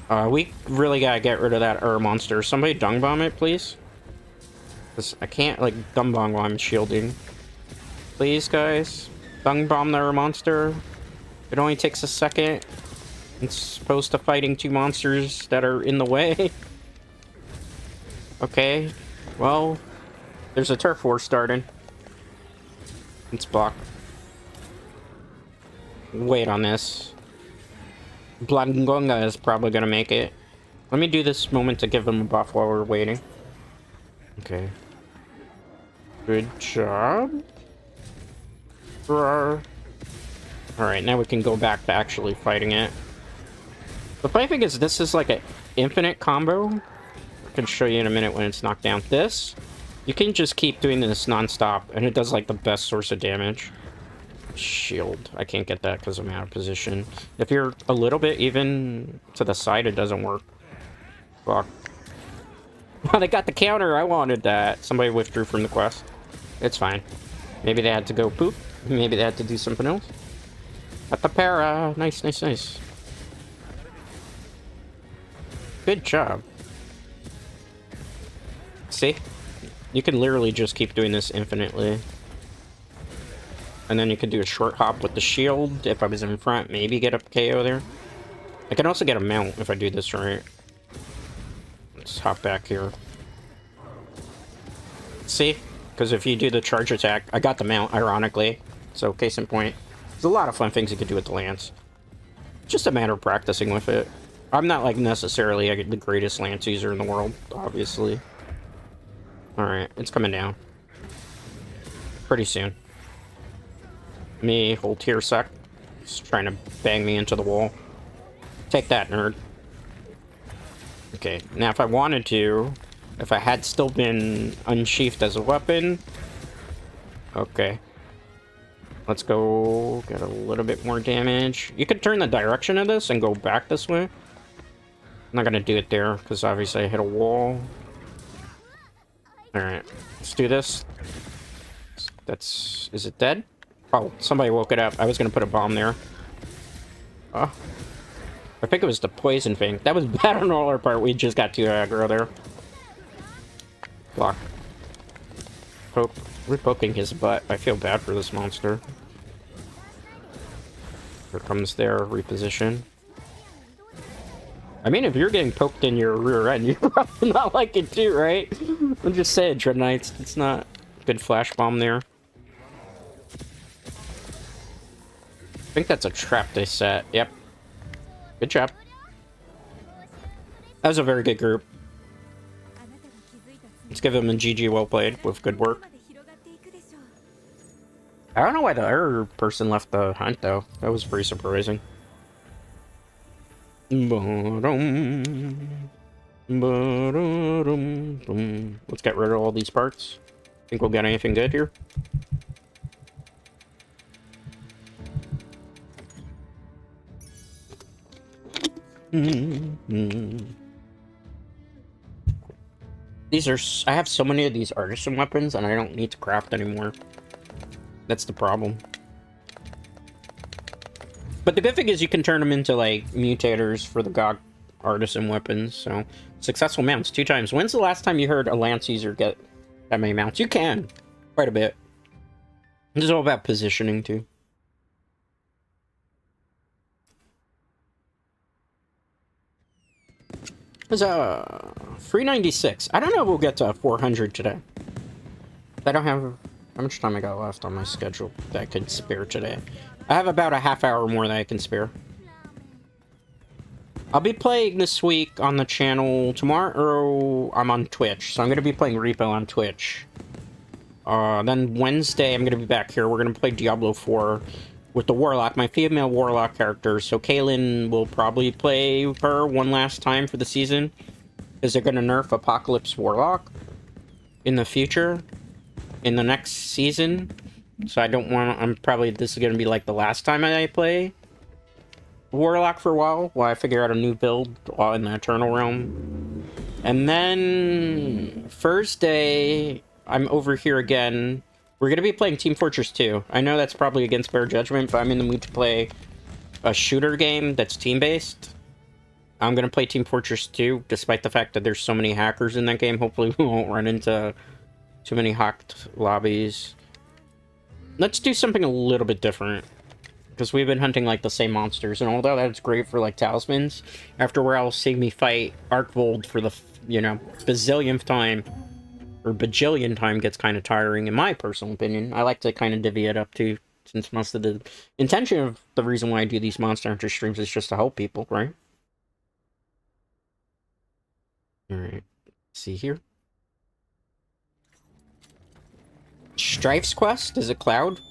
We really gotta get rid of that monster. Somebody dung bomb it, please. Cause I can't, like, dung bomb while I'm shielding. Please, guys. Dung bomb the monster. It only takes a second. It's opposed to fighting two monsters that are in the way. Okay. Well, there's a turf war starting. It's blocked. Wait on this. Blangonga is probably gonna make it. Let me do this moment to give him a buff while we're waiting. Okay. Good job. Alright, now we can go back to actually fighting it. The funny thing is, this is like an infinite combo. I can show you in a minute when it's knocked down. This, you can just keep doing this non-stop, and it does like the best source of damage. Shield. I can't get that because I'm out of position. If you're a little bit even to the side, it doesn't work. Fuck. Oh, they got the counter. I wanted that. Somebody withdrew from the quest. It's fine. Maybe they had to go poop. Maybe they had to do something else. Got the para. Nice. Good job. See? You can literally just keep doing this infinitely. And then you could do a short hop with the shield. If I was in front, maybe get a KO there. I can also get a mount if I do this right. Let's hop back here. See? Because if you do the charge attack, I got the mount, ironically. So, case in point. There's a lot of fun things you could do with the lance. Just a matter of practicing with it. I'm not, like, necessarily the greatest lance user in the world, obviously. Alright, it's coming down. Pretty soon. Me, hold here a sec. Just trying to bang me into the wall. Take that, nerd. Okay, now if I wanted to, if I had still been unsheathed as a weapon... Okay. Let's go get a little bit more damage. You could turn the direction of this and go back this way. I'm not gonna do it there, because obviously I hit a wall. Alright, let's do this. That's... Is it dead? Oh, somebody woke it up. I was gonna put a bomb there. Oh. I think it was the poison thing. That was bad on all our part. We just got too aggro there. Block. Poke. We're poking his butt. I feel bad for this monster. Here comes their reposition. I mean, if you're getting poked in your rear end, you're probably not like it too, right? I'm just saying, Dread Knights, it's not a good flash bomb there. I think that's a trap they set. Yep. Good job. That was a very good group. Let's give him a GG well played with good work. I don't know why the other person left the hunt, though. That was pretty surprising. Let's get rid of all these parts. Think we'll get anything good here? These are... I have so many of these artisan weapons, and I don't need to craft anymore. That's the problem. But the good thing is you can turn them into, like, mutators for the GOG artisan weapons, so... Successful mounts 2 times. When's the last time you heard a Lance user get that many mounts? You can. Quite a bit. This is all about positioning, too. There's a 396. I don't know if we'll get to 400 today. I don't have... How much time I got left on my schedule that I could spare today? I have about a half hour more that I can spare. I'll be playing this week on the channel tomorrow. I'm on Twitch, so I'm going to be playing Repo on Twitch. Then Wednesday, I'm going to be back here. We're going to play Diablo 4 with the Warlock, my female Warlock character. So Kaylin will probably play her one last time for the season, because they're going to nerf Apocalypse Warlock in the future, in the next season. So I don't want to... This is going to be like the last time I play Warlock for a while I figure out a new build in the Eternal Realm. And then Thursday, I'm over here again. We're going to be playing Team Fortress 2. I know that's probably against better judgment, but I'm in the mood to play a shooter game that's team-based. I'm going to play Team Fortress 2, despite the fact that there's so many hackers in that game. Hopefully we won't run into too many hacked lobbies. Let's do something a little bit different, because we've been hunting, like, the same monsters, and although that's great for, like, talismans, after a while seeing me fight Arcvold for the, you know, bazillionth time, or bajillion time gets kind of tiring, in my personal opinion. I like to kind of divvy it up, too, since most of the intention of the reason why I do these Monster Hunter streams is just to help people, right? Alright, see here. Strife's quest? Is it Cloud?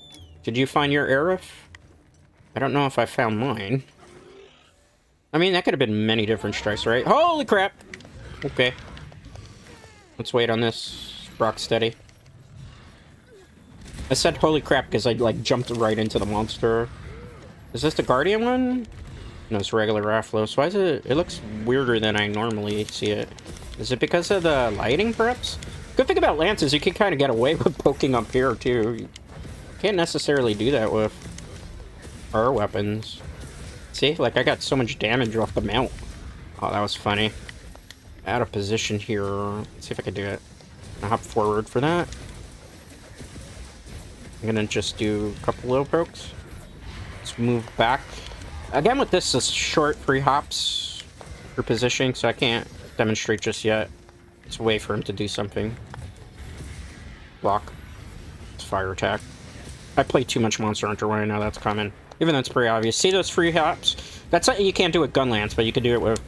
Did you find your Aerith? I don't know if I found mine. I mean, that could have been many different strikes, right? Holy crap! Okay. Let's wait on this. Rock steady. I said holy crap because I, like, jumped right into the monster. Is this the Guardian one? No, it's regular Rafflos. Why is it... It looks weirder than I normally see it. Is it because of the lighting, perhaps? Good thing about Lance is you can kind of get away with poking up here, too. You can't necessarily do that with our weapons. See? Like, I got so much damage off the mount. Oh, that was funny. Out of position here. Let's see if I can do it. I'll hop forward for that. I'm gonna just do a couple little pokes. Let's move back. Again, with this, it's short free hops for positioning, so I can't demonstrate just yet. Let's wait for him to do something. Block. It's fire attack. I play too much Monster Hunter when I know that's coming. Even though it's pretty obvious. See those free hops? That's something you can't do with Gunlance, but you can do it with,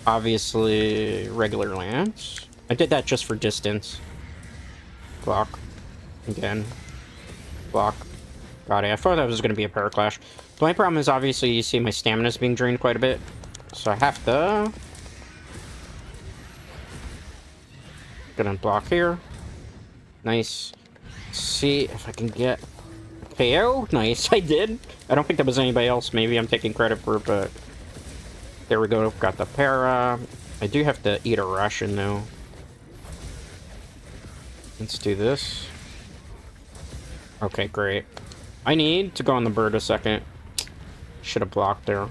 obviously, regular Lance. I did that just for distance. Block. Again. Block. Got it. I thought that was going to be a power clash. The only problem is, obviously, you see my stamina is being drained quite a bit. So I have to... Gonna block here. Nice. See if I can get... KO? Nice, I did. I don't think that was anybody else. Maybe I'm taking credit for it, but... There we go. Got the para. I do have to eat a ration, though. Let's do this. Okay, great. I need to go on the bird a second. Should have blocked there.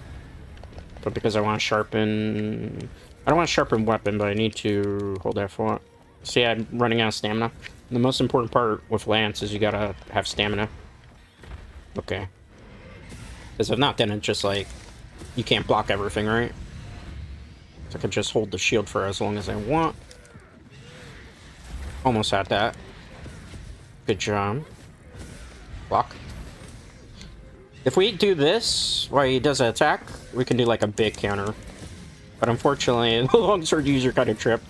But because I want to sharpen... I don't want to sharpen weapon, but I need to hold that for it. See, I'm running out of stamina. The most important part with Lance is you gotta have stamina. Okay. Because if not, then it's just like... You can't block everything, right? So I can just hold the shield for as long as I want. Almost had that. Good job. Block. If we do this, while he does an attack, we can do like a big counter. But unfortunately, the longsword user kind of tripped.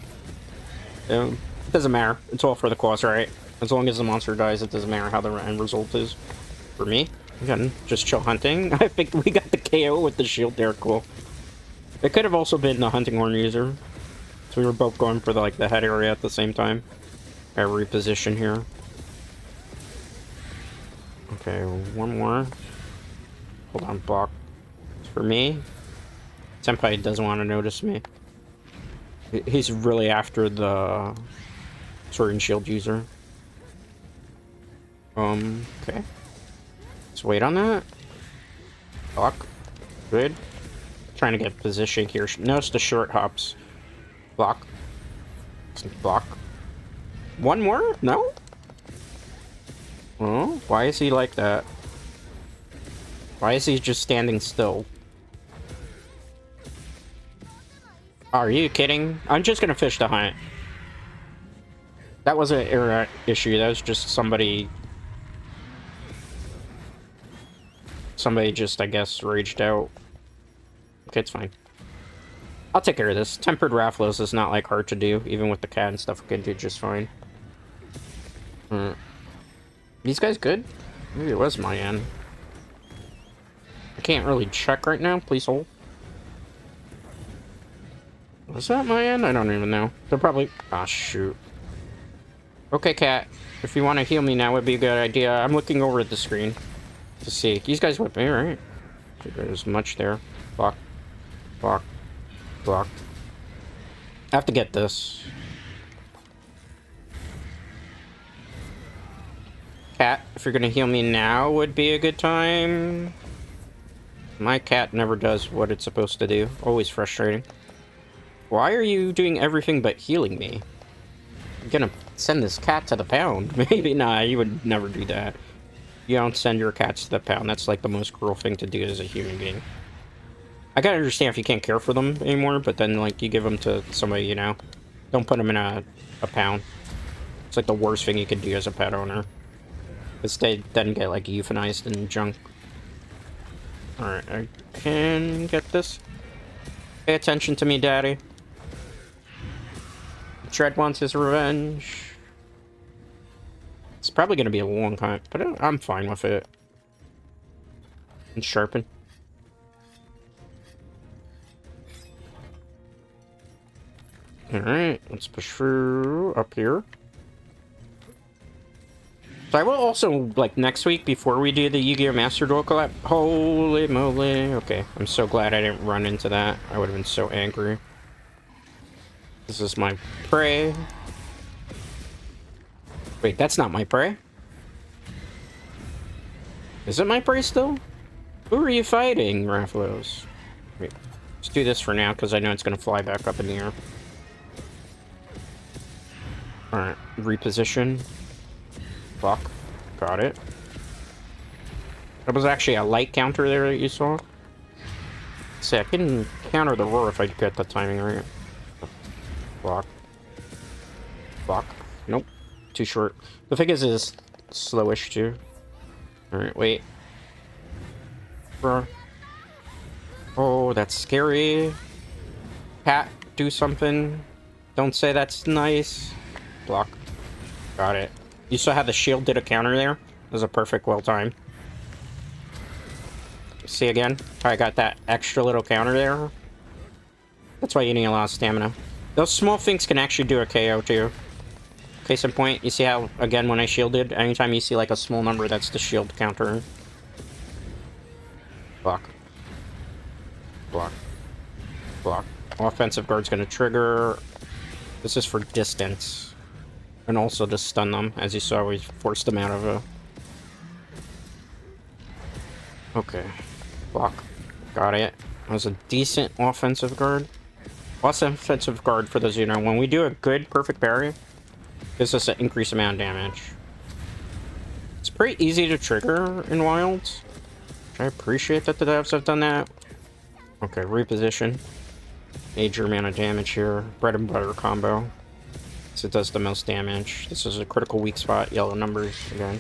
doesn't matter. It's all for the cause, right? As long as the monster dies, it doesn't matter how the end result is. For me, again, just chill hunting. I think we got the KO with the shield there. Cool. It could have also been the hunting horn user. So we were both going for the, like, the head area at the same time. I reposition here. Okay, one more. Hold on, block. For me, Senpai doesn't want to notice me. He's really after the sword and shield user. Okay. Let's wait on that. Block. Good. Trying to get position here. Notice the short hops. Block. Block. One more? No? Oh, why is he like that? Why is he just standing still? Are you kidding? I'm just gonna fish the hunt. That wasn't an error issue. That was just somebody... Somebody just, I guess, raged out. Okay, it's fine. I'll take care of this. Tempered Raffles is not, like, hard to do. Even with the cat and stuff, we can do just fine. These guys good? Maybe it was my end. I can't really check right now. Please hold. Was that my end? I don't even know. They're probably... Ah, shoot. Okay, cat. If you want to heal me now, would be a good idea. I'm looking over at the screen to see. These guys whip me, right? There's much there. Block. Block. Block. I have to get this. Cat, if you're gonna heal me now, would be a good time. My cat never does what it's supposed to do. Always frustrating. Why are you doing everything but healing me? I'm gonna send this cat to the pound. Maybe, nah, you would never do that. You don't send your cats to the pound. That's like the most cruel thing to do as a human being. I gotta understand if you can't care for them anymore, but then, like, you give them to somebody, you know. Don't put them in a pound. It's like the worst thing you could do as a pet owner. Because they then get, like, euthanized and junk. Alright, I can get this. Pay attention to me, daddy. Dread wants his revenge. It's probably gonna be a long time, but I'm fine with it. And sharpen. Alright, let's push through up here. So I will also, like, next week, before we do the Yu-Gi-Oh! Master Duel collab... Holy moly. Okay, I'm so glad I didn't run into that. I would have been so angry. This is my prey. Wait, that's not my prey? Is it my prey still? Who are you fighting, Raphalos? Wait, let's do this for now, because I know it's going to fly back up in the air. Alright, reposition. Fuck. Got it. That was actually a light counter there that you saw. See, I can counter the roar if I get the timing right. Block. Block. Nope. Too short. The thing is slowish too. Alright, wait. Roar. Oh, that's scary. Cat, do something. Don't say that's nice. Block. Got it. You saw how the shield did a counter there? It was a perfect well time. See again? I got that extra little counter there. That's why you need a lot of stamina. Those small things can actually do a KO too. Case in point, you see how, again, when I shielded, anytime you see like a small number, that's the shield counter. Block. Block. Block. Offensive guard's gonna trigger. This is for distance. And also to stun them. As you saw, we forced them out of a... Okay. Block. Got it. That was a decent offensive guard. What's an offensive guard for those, you know? When we do a good, perfect parry, gives us an increased amount of damage. It's pretty easy to trigger in Wilds. I appreciate that the devs have done that. Okay, reposition. Major amount of damage here. Bread and butter combo. So it does the most damage. This is a critical weak spot. Yellow numbers again.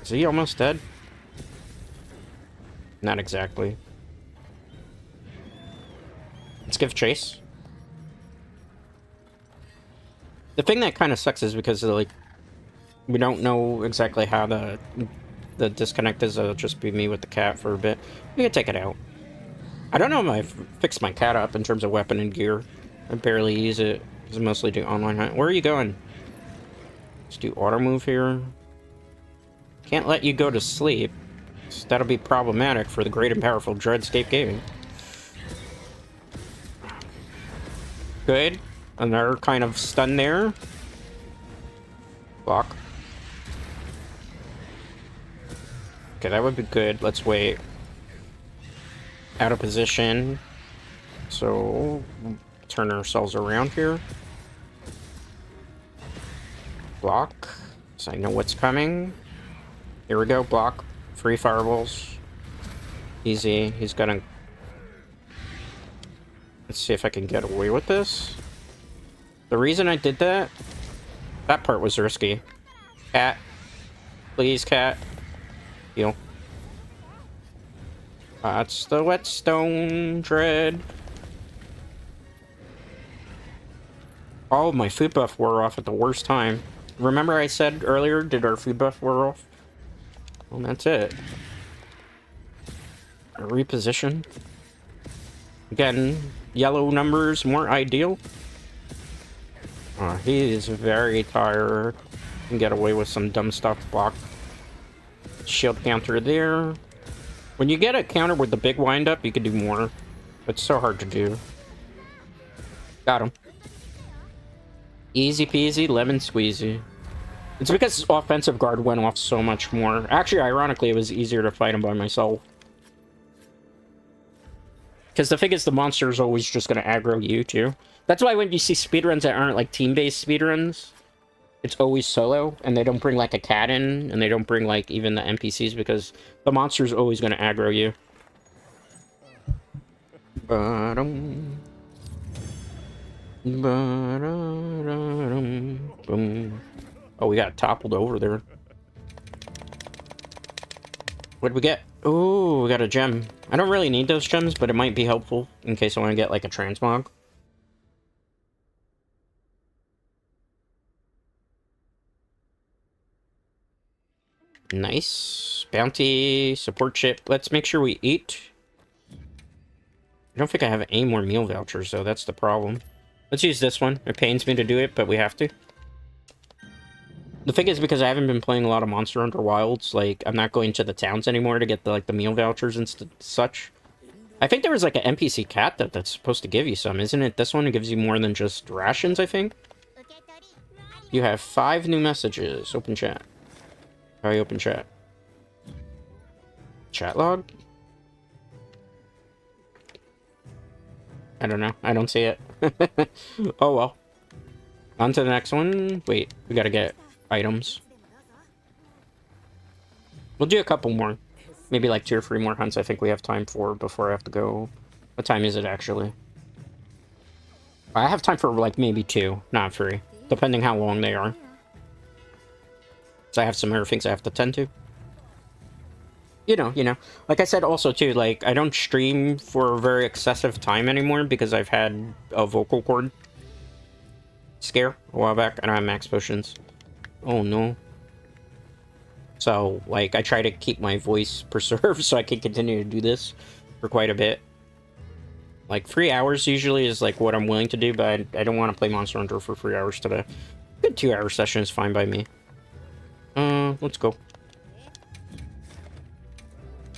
Is he almost dead? Not exactly. Let's give chase. The thing that kind of sucks is because like we don't know exactly how the disconnect is. It'll just be me with the cat for a bit. We can take it out. I don't know if I've fixed my cat up in terms of weapon and gear. I barely use it because I mostly do online hunt. Where are you going? Let's do auto move here. Can't let you go to sleep. So that'll be problematic for the great and powerful Dreadscape Gaming. Good. Another kind of stun there. Block. Okay, that would be good. Let's wait. Out of position. So, turn ourselves around here. Block. So I know what's coming. Here we go, block. Free fireballs. Easy. He's gonna... Let's see if I can get away with this. The reason I did that... That part was risky. Cat. Please, cat. Heal. That's the whetstone dread. Oh, my food buff wore off at the worst time. Remember I said earlier, did our food buff wear off? Well, that's it. A reposition. Again, yellow numbers more ideal. He is very tired. Can get away with some dumb stuff. Block. Shield counter there. When you get a counter with the big wind-up, you can do more. It's so hard to do. Got him. Easy peasy, lemon squeezy. It's because offensive guard went off so much more. Actually, ironically, it was easier to fight him by myself. Because the thing is, the monster is always just going to aggro you, too. That's why when you see speedruns that aren't, like, team-based speedruns, it's always solo, and they don't bring, like, a cat in, and they don't bring, like, even the NPCs, because the monster is always going to aggro you. Boom. Oh, we got toppled over there. What did we get? Oh, we got a gem. I don't really need those gems, but it might be helpful in case I want to get, like, a transmog. Nice. Bounty, support chip. Let's make sure we eat. I don't think I have any more meal vouchers, though. That's the problem. Let's use this one. It pains me to do it, but we have to. The thing is, because I haven't been playing a lot of Monster Hunter Wilds, like, I'm not going to the towns anymore to get, the, like, the meal vouchers and such. I think there was, like, an NPC cat that's supposed to give you some, isn't it? This one, it gives you more than just rations, I think. You have 5 new messages. Open chat. How do I open chat? Chat log? I don't know. I don't see it. Oh, well. On to the next one. Wait, we gotta get items. We'll do a couple more. Maybe like 2 or 3 more hunts I think we have time for before I have to go. What time is it, actually? I have time for, like, maybe 2, not 3. Depending how long they are. So I have some other things I have to tend to. You know. Like I said also, too, like, I don't stream for a very excessive time anymore because I've had a vocal cord scare a while back. I don't have max potions. Oh, no. So, like, I try to keep my voice preserved so I can continue to do this for quite a bit. Like, 3 hours usually is, like, what I'm willing to do, but I don't want to play Monster Hunter for 3 hours today. Good 2-hour session is fine by me. Let's go.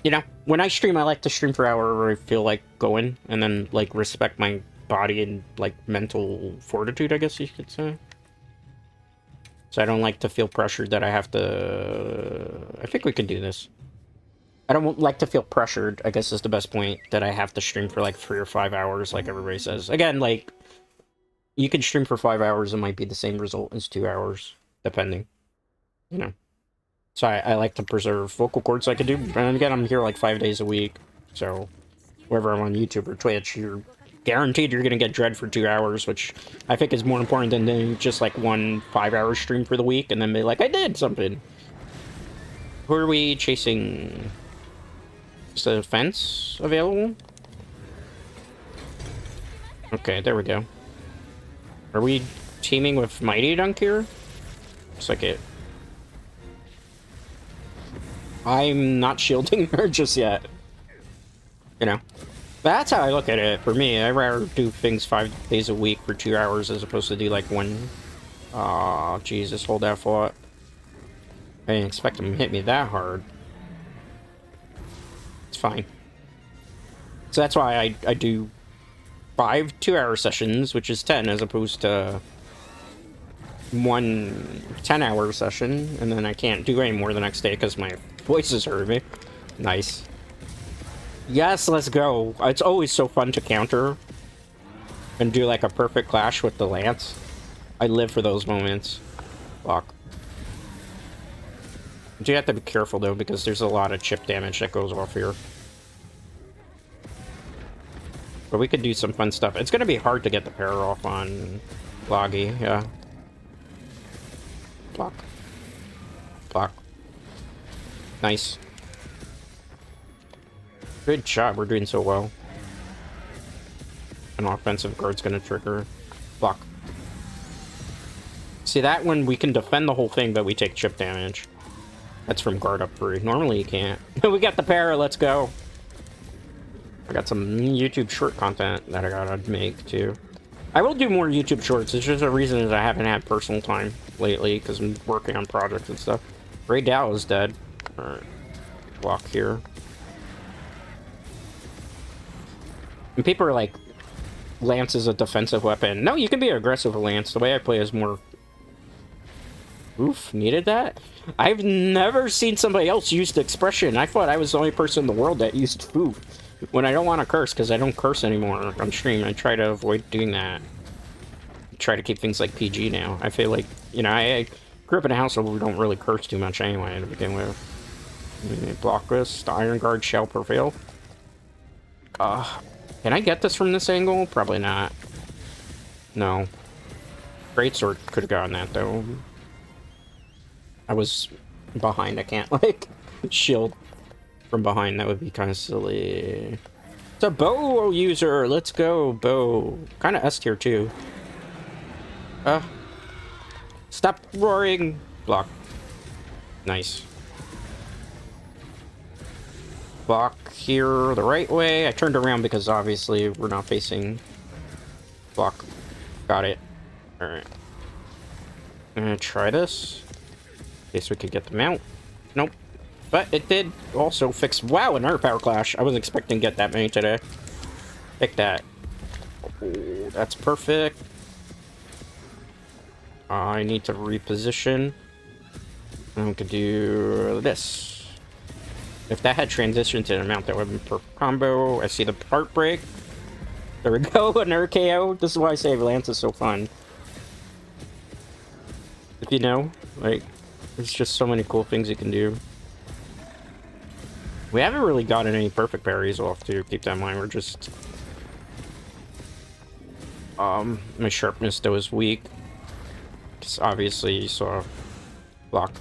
You know, when I stream, I like to stream for an hour where I feel like going, and then, like, respect my body and, like, mental fortitude, I guess you could say. So I don't like to feel pressured that I have to... I think we can do this. I don't like to feel pressured, I guess is the best point, that I have to stream for, like, 3 or 5 hours, like everybody says. Again, like, you can stream for 5 hours, it might be the same result as 2 hours, depending. You know. So I like to preserve vocal cords so I can do... And again, I'm here, like, 5 days a week. So, wherever I'm on YouTube or Twitch, you're guaranteed you're going to get Dread for 2 hours, which I think is more important than doing just, like, 1 5-hour stream for the week, and then be like, I did something. Who are we chasing? Is the fence available? Okay, there we go. Are we teaming with Mighty Dunk here. Looks like it. I'm not shielding her just yet. You know. That's how I look at it. For me, I'd rather do things 5 days a week for 2 hours as opposed to do like one. Oh, Jesus, hold that thought. I didn't expect him to hit me that hard. It's fine. So that's why I do 5 2-hour sessions, which is 10, as opposed to 1 10-hour session, and then I can't do any more the next day because my voice is hurting me. Nice. Yes, let's go. It's always so fun to counter and do like a perfect clash with the Lance. I live for those moments. Fuck. You do have to be careful though, because there's a lot of chip damage that goes off here. But we could do some fun stuff. It's gonna be hard to get the pair off on Loggy, yeah. Block. Block. Nice. Good job, we're doing so well. An offensive guard's gonna trigger. Block. See, that one we can defend the whole thing, but we take chip damage. That's from guard up 3. Normally you can't. We got the pair, let's go. I got some YouTube short content that I gotta make too. I will do more YouTube shorts. It's just a reason is I haven't had personal time lately because I'm working on projects and stuff. Ray Dow is dead. Alright. Block here. And people are like, Lance is a defensive weapon. No, you can be aggressive with Lance. The way I play is more... Oof, needed that? I've never seen somebody else use the expression. I thought I was the only person in the world that used oof. When I don't want to curse, because I don't curse anymore on stream, I try to avoid doing that. I try to keep things like PG now. I feel like, you know, I grew up in a household where we don't really curse too much anyway to begin with. Block this. The Iron Guard shall prevail. Can I get this from this angle? Probably not. No. Greatsword could have gotten that, though. I was behind. I can't, like, shield from behind. That would be kind of silly. It's a bow user. Let's go, bow. Kind of S tier, too. Stop roaring. Block. Nice. Block here the right way. I turned around because obviously we're not facing. Block. Got it. Alright. I'm gonna try this. In case we could get the mount. Nope. But it did also fix... Wow, another power clash. I wasn't expecting to get that many today. Take that. Oh, that's perfect. I need to reposition. And we could do this. If that had transitioned to an amount, that would have been perfect combo. I see the heartbreak. There we go, another KO. This is why I say Lance is so fun. If you know, like, there's just so many cool things you can do. We haven't really gotten any perfect parries off, too. Keep that in mind. We're just... my sharpness, though, is weak. Because obviously you saw... Block.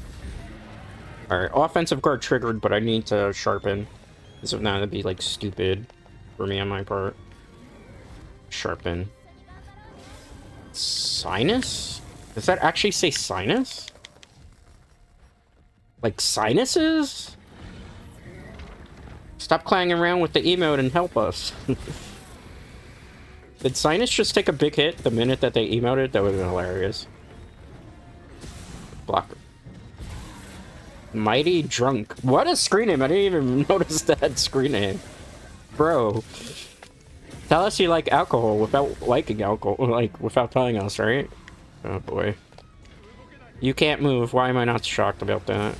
Alright, offensive guard triggered, but I need to sharpen. Because if not, that'd be, like, stupid for me on my part. Sharpen. Sinus? Does that actually say sinus? Like sinuses? Stop clanging around with the emote and help us. Did Sinus just take a big hit the minute that they emoted? That would have been hilarious. Block. Mighty Drunk. What a screen name. I didn't even notice that screen name. Bro. Tell us you like alcohol without liking alcohol. Like, without telling us, right? Oh boy. You can't move. Why am I not shocked about that?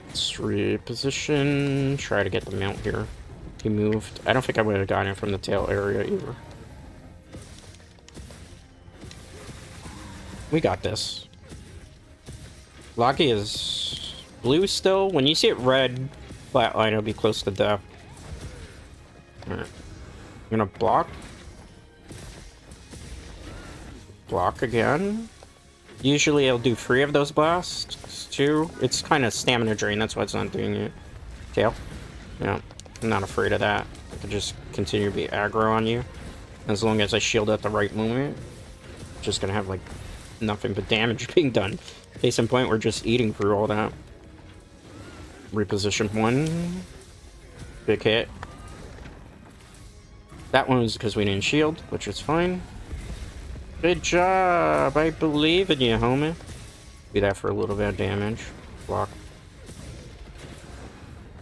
Let's reposition. Try to get the mount here. He moved. I don't think I would have gotten it from the tail area either. We got this. Locky is blue still. When you see it red, flatline, it'll be close to death. Alright. I'm gonna block. Block again. Usually it'll do 3 of those blasts. 2. It's kind of stamina drain, that's why it's not doing it. Tail. Yeah, I'm not afraid of that. I can just continue to be aggro on you. As long as I shield at the right moment. Just gonna have, like, nothing but damage being done. Case in point, we're just eating through all that. Reposition 1. Big hit. That one was because we didn't shield, which is fine. Good job! I believe in you, homie. Do that for a little bit of damage. Block.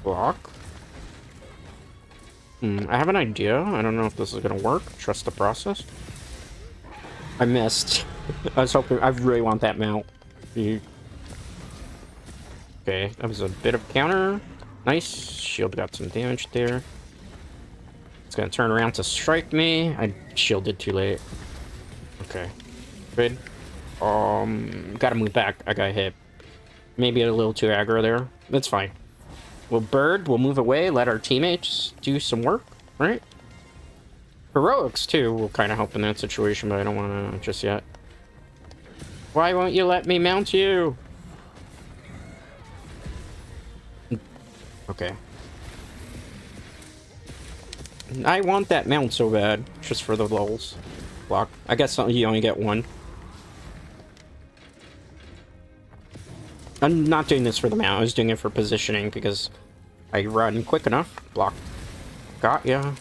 Block. I have an idea. I don't know if this is gonna work. Trust the process. I missed. I was hoping. I really want that mount. Okay, that was a bit of counter. Nice. Shield got some damage there. It's gonna turn around to strike me. I shielded too late. Okay. Good. Gotta move back. I got hit. Maybe a little too aggro there. That's fine. We'll bird. We'll move away. Let our teammates do some work. Right? Heroics, too, will kind of help in that situation, but I don't want to just yet. Why won't you let me mount you? Okay. I want that mount so bad, just for the lulz. Block. I guess you only get one. I'm not doing this for the mount, I was doing it for positioning, because I run quick enough. Block. Got ya.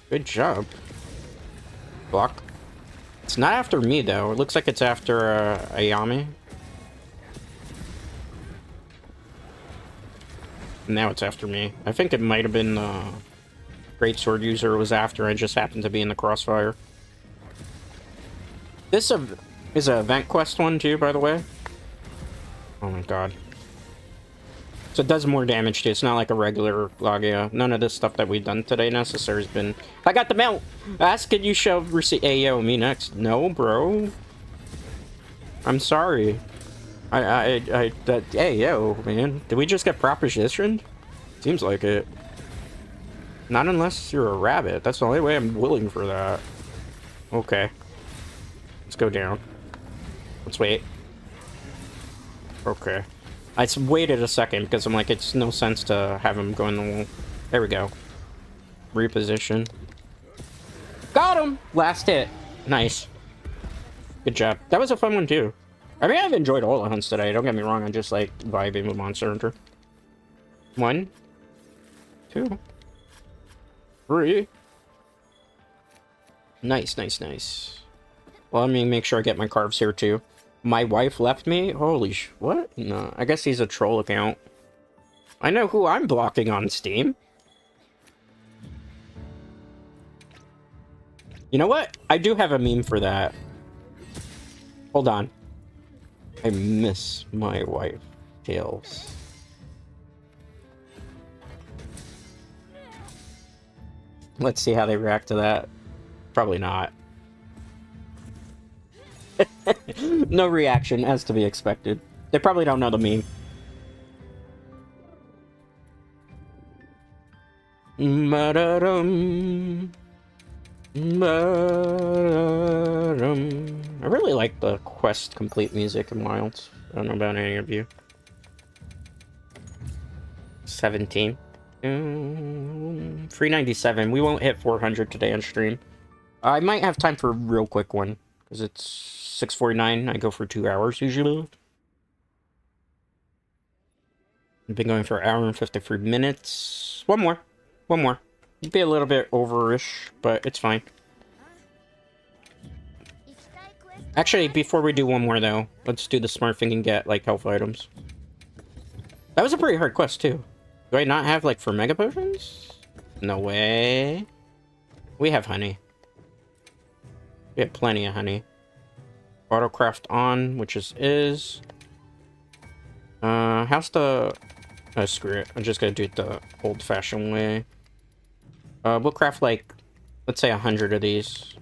Good job. Block. It's not after me, though. It looks like it's after Ayami. Now it's after me. I think it might have been the Great Sword user was after. I just happened to be in the crossfire. This is a event quest one, too, by the way. Oh my god. So it does more damage, too. It's not like a regular Logia. None of this stuff that we've done today necessarily has been... I got the mount! Ask and you shall receive... Hey, yo, me next. No, bro. I'm sorry. Hey, yo, man. Did we just get propositioned? Seems like it. Not unless you're a rabbit. That's the only way I'm willing for that. Okay. Let's go down. Let's wait. Okay. I waited a second because I'm like, it's no sense to have him go in the wall. There we go. Reposition. Got him! Last hit. Nice. Good job. That was a fun one, too. I mean, I've enjoyed all the hunts today. Don't get me wrong. I'm just, like, vibing with Monster Hunter. 1, 2, 3. Nice, nice, nice. Well, let me make sure I get my carves here, too. My wife left me? Holy what? No, I guess he's a troll account. I know who I'm blocking on Steam. You know what? I do have a meme for that. Hold on. I miss my wife, Tails. Let's see how they react to that. Probably not. No reaction, as to be expected. They probably don't know the meme. I really like the quest complete music in Wilds. I don't know about any of you. 17. 397. We won't hit 400 today on stream. I might have time for a real quick one, because it's 6:49. I go for 2 hours usually. I've been going for an hour and 53 minutes. One more. One more. It'd be a little bit overish, but it's fine. Actually, before we do one more, though, let's do the smart thing and get, like, health items. That was a pretty hard quest, too. Do I not have, like, for mega potions? No way. We have honey. We have plenty of honey. Autocraft on, which is. How's the... Oh, screw it. I'm just gonna do it the old-fashioned way. We'll craft, like, let's say 100 of these.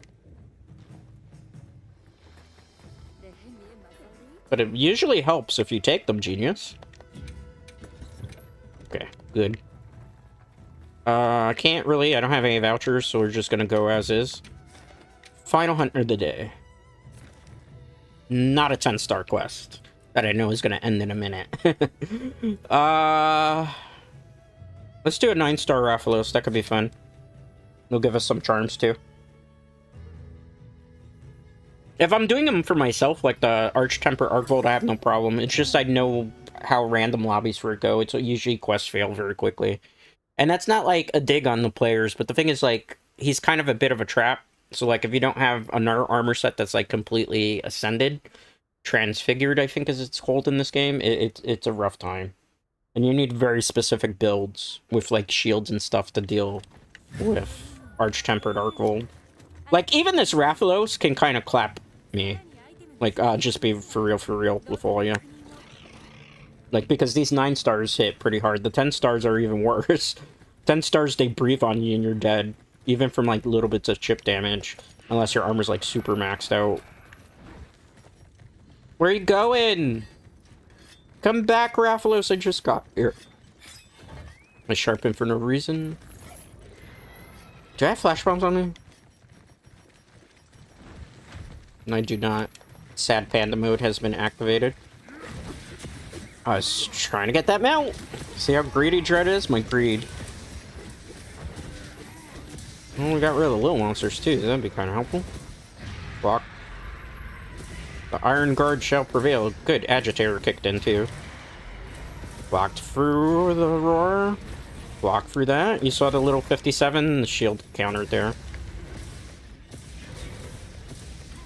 But it usually helps if you take them, genius. Okay, good. I can't really, I don't have any vouchers, so we're just gonna go as is. Final hunt of the day. Not a 10-star quest that I know is gonna end in a minute. Let's do a 9-star Rathalos, that could be fun. It'll give us some charms too. If I'm doing them for myself, like the Arch-Temper Arcvolt, I have no problem. It's just I know how random lobbies for it go. It's usually quests fail very quickly. And that's not, like, a dig on the players, but the thing is, like, he's kind of a bit of a trap. So, like, if you don't have another armor set that's, like, completely ascended, transfigured, I think is it's called in this game, it's a rough time. And you need very specific builds with, like, shields and stuff to deal with Arch-Tempered Arcvolt. Like, even this Rathalos can kind of clap me. Like, just be for real with all you. Like, because these 9 stars hit pretty hard. The 10 stars are even worse. 10 stars, they breathe on you and you're dead. Even from, like, little bits of chip damage. Unless your armor's, like, super maxed out. Where are you going? Come back, Rathalos, I just got here. I sharpen for no reason. Do I have flash bombs on me? No, I do not. Sad Panda mode has been activated. I was trying to get that mount. See how greedy Dread is? My greed. Well, we got rid of the little monsters too. That'd be kind of helpful. Block. The Iron Guard shall prevail. Good. Agitator kicked in too. Blocked through the roar. Blocked through that. You saw the little 57. The shield countered there.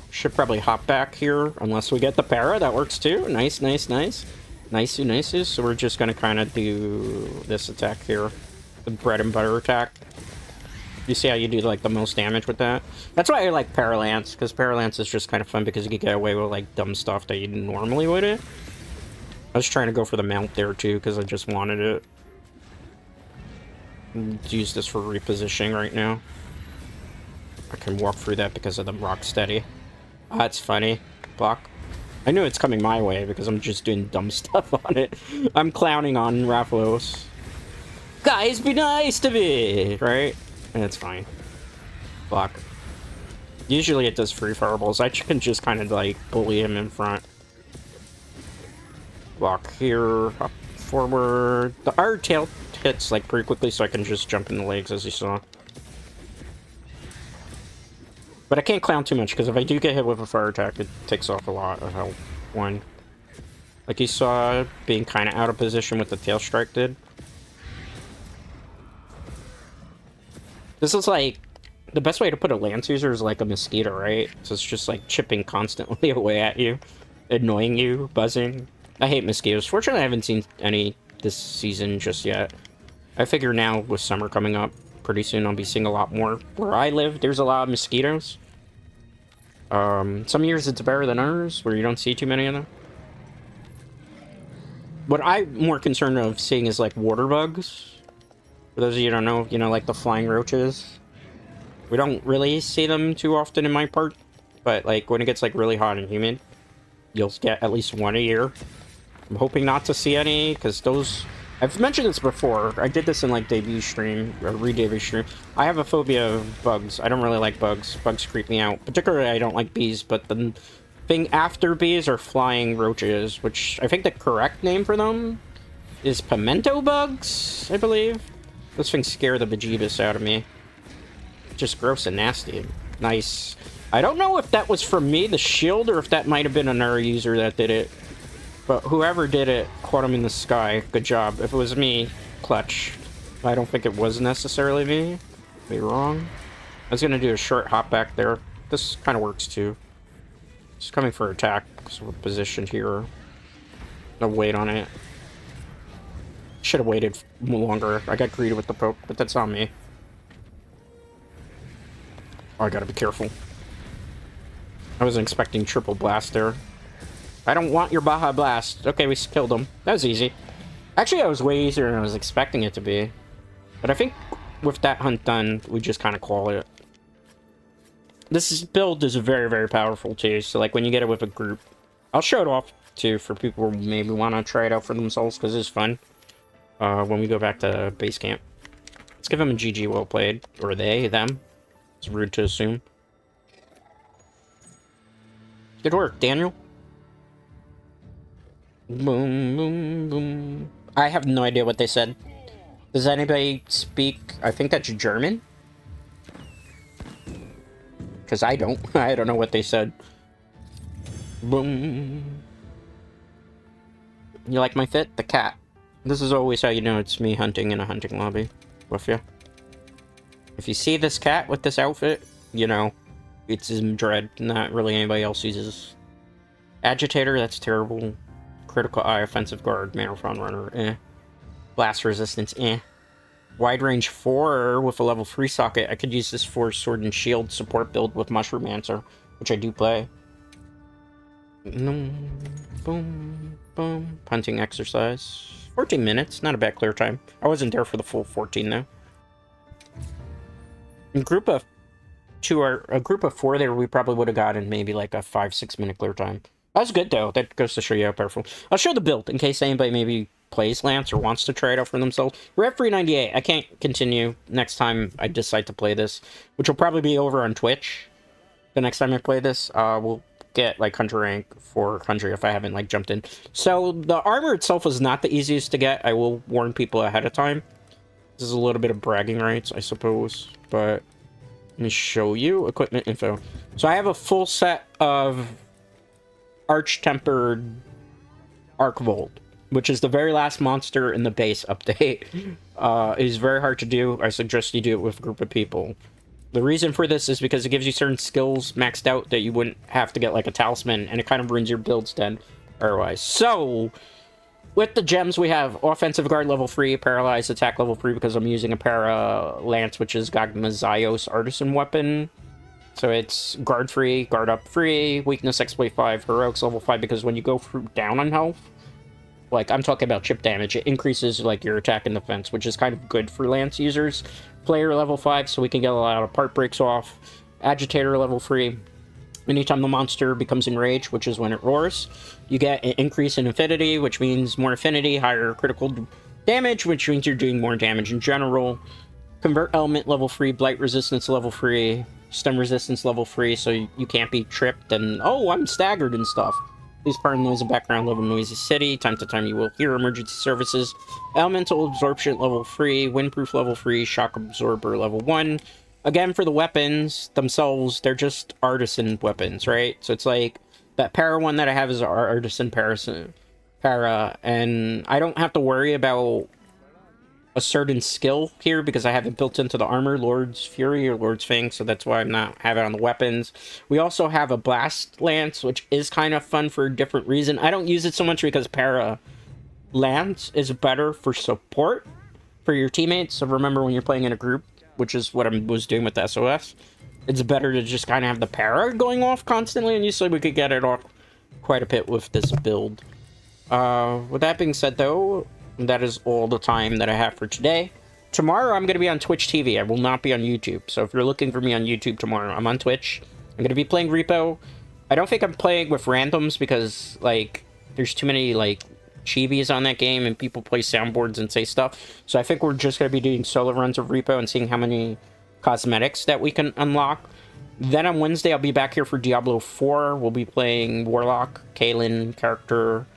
Should probably hop back here, unless we get the para. That works too. Nice, nice, nice. Nicey, nicey. So we're just going to kind of do this attack here. The bread and butter attack. You see how you do, like, the most damage with that? That's why I like Paralance, because Paralance is just kind of fun because you can get away with, like, dumb stuff that you normally wouldn't. I was trying to go for the mount there, too, because I just wanted it. Use this for repositioning right now. I can walk through that because of the rock steady. That's funny. Block. I knew it's coming my way because I'm just doing dumb stuff on it. I'm clowning on Rathalos. Guys, be nice to me! Right? And it's fine. Block. Usually it does free fireballs. I can just kind of, like, bully him in front. Block here. Up forward. The R tail hits, like, pretty quickly, so I can just jump in the legs, as you saw. But I can't clown too much, because if I do get hit with a fire attack, it takes off a lot of health. One. Like you saw, being kind of out of position with the tail strike did. This is like, the best way to put a Lance user is like a mosquito, right? So it's just like chipping constantly away at you, annoying you, buzzing. I hate mosquitoes. Fortunately, I haven't seen any this season just yet. I figure now, with summer coming up, pretty soon I'll be seeing a lot more. Where I live, there's a lot of mosquitoes. Some years it's better than others, where you don't see too many of them. What I'm more concerned of seeing is, like, water bugs. For those of you who don't know, you know, like the flying roaches. We don't really see them too often in my part, but, like, when it gets, like, really hot and humid, you'll get at least one a year. I'm hoping not to see any, because those... I've mentioned this before. I did this in, like, debut stream, or re-debut stream. I have a phobia of bugs. I don't really like bugs. Bugs creep me out. Particularly, I don't like bees, but the thing after bees are flying roaches, which I think the correct name for them is pimento bugs, I believe. Those things scare the bejeebus out of me. Just gross and nasty. Nice. I don't know if that was from me, the shield, or if that might have been another user that did it. But whoever did it caught him in the sky. Good job. If it was me, clutch. I don't think it was necessarily me. Be wrong. I was gonna do a short hop back there. This kind of works too. Just coming for attack, so we're positioned here. No weight on it. Should have waited longer. I got greedy with the poke, but that's on me. Oh, I gotta be careful. I wasn't expecting triple blast there. I don't want your Baja Blast. Okay, we killed him. That was easy. Actually, that was way easier than I was expecting it to be. But I think with that hunt done, we just kind of call it. This build is very, very powerful too. So, like, when you get it with a group, I'll show it off too for people who maybe want to try it out for themselves because it's fun. When we go back to base camp, let's give them a GG well played, or they, them. It's rude to assume. Good work, Daniel. Boom, boom, boom. I have no idea what they said. Does anybody speak? I think that's German. Because I don't. I don't know what they said. Boom. You like my fit? The cat. This is always how you know it's me hunting in a hunting lobby with you. If you see this cat with this outfit, you know, it's in Dread, not really anybody else uses. Agitator, that's terrible. Critical Eye, Offensive Guard, Marathon Runner, eh. Blast Resistance, eh. Wide Range 4 with a level 3 socket. I could use this for Sword and Shield support build with Mushroom Answer, which I do play. Boom, boom. Hunting exercise. 14 minutes, not a bad clear time. I wasn't there for the full 14 though. In group of 2 or a group of 4 there, we probably would have gotten maybe like a 5-6 minute clear time. That was good though. That goes to show you how powerful. I'll show the build in case anybody maybe plays Lance or wants to try it out for themselves. We're at 398. I can't continue next time I decide to play this, which will probably be over on Twitch. The next time I play this, we'll get like 100 rank for country if I haven't like jumped in. So the armor itself is not the easiest to get. I will warn people ahead of time. This is a little bit of bragging rights, I suppose, but let me show you equipment info. So I have a full set of Arch-Tempered Arcvolt, which is the very last monster in the base update. It is very hard to do. I suggest you do it with a group of people. The reason for this is because it gives you certain skills maxed out that you wouldn't have to get like a talisman, and it kind of ruins your builds then otherwise. So with the gems, we have Offensive Guard level 3, Paralyzed Attack level 3 because I'm using a Para Lance, which is Gagmazios Artisan Weapon. So it's Guard free, Guard up free, Weakness Exploit 5, Heroics level 5 because when you go down on health, like I'm talking about chip damage, it increases like your attack and defense, which is kind of good for Lance users. Player level 5, so we can get a lot of part breaks off. Agitator level 3. Anytime the monster becomes enraged, which is when it roars, you get an increase in affinity, which means more affinity, higher critical damage, which means you're doing more damage in general. Convert element level 3, blight resistance level 3, stun resistance level 3, so you can't be tripped and, oh, I'm staggered and stuff. Please pardon noise and background level noisy city. Time to time you will hear emergency services. Elemental absorption level 3, windproof level 3, shock absorber level 1. Again, for the weapons themselves, they're just artisan weapons, right? So it's like that para one that I have is our artisan para, and I don't have to worry about a certain skill here because I have it built into the armor, Lord's Fury or Lord's Fang, so that's why I'm not having it on the weapons. We also have a Blast Lance, which is kind of fun for a different reason. I don't use it so much because Para Lance is better for support for your teammates. So remember when you're playing in a group, which is what I was doing with the SOS, it's better to just kind of have the Para going off constantly, and usually we could get it off quite a bit with this build. With that being said though, that is all the time that I have for today. Tomorrow I'm going to be on Twitch TV. I will not be on YouTube. So if you're looking for me on YouTube tomorrow, I'm on Twitch. I'm going to be playing Repo. I don't think I'm playing with randoms because, like, there's too many, like, chibis on that game and people play soundboards and say stuff. So I think we're just going to be doing solo runs of Repo and seeing how many cosmetics that we can unlock. Then on Wednesday, I'll be back here for Diablo 4. We'll be playing Warlock, Kaelin character.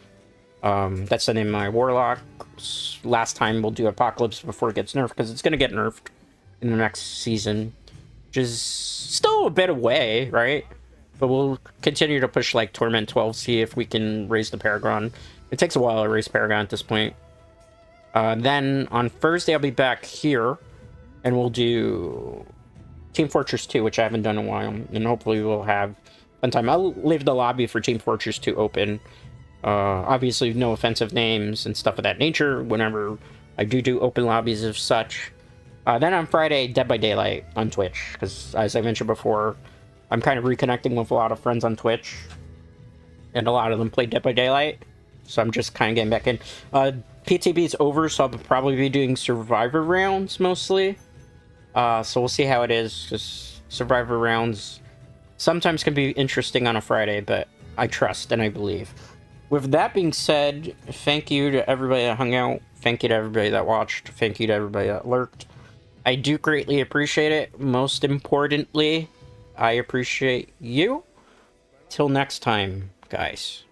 That's the name of my Warlock. Last time we'll do Apocalypse before it gets nerfed, because it's going to get nerfed in the next season, which is still a bit away, right? But we'll continue to push like Torment 12, see if we can raise the Paragon. It takes a while to raise Paragon at this point. Then on Thursday I'll be back here, and we'll do Team Fortress 2, which I haven't done in a while, and hopefully we'll have fun time. I'll leave the lobby for Team Fortress 2 open. Obviously no offensive names and stuff of that nature whenever I do open lobbies of such. Then on Friday, Dead by Daylight on Twitch, because as I mentioned before, I'm kind of reconnecting with a lot of friends on Twitch, and a lot of them play Dead by Daylight, so I'm just kind of getting back in. PTB is over, so I'll probably be doing Survivor rounds mostly, so we'll see how it is, because Survivor rounds sometimes can be interesting on a Friday, but I trust and I believe. With that being said, thank you to everybody that hung out. Thank you to everybody that watched. Thank you to everybody that lurked. I do greatly appreciate it. Most importantly, I appreciate you. Till next time, guys.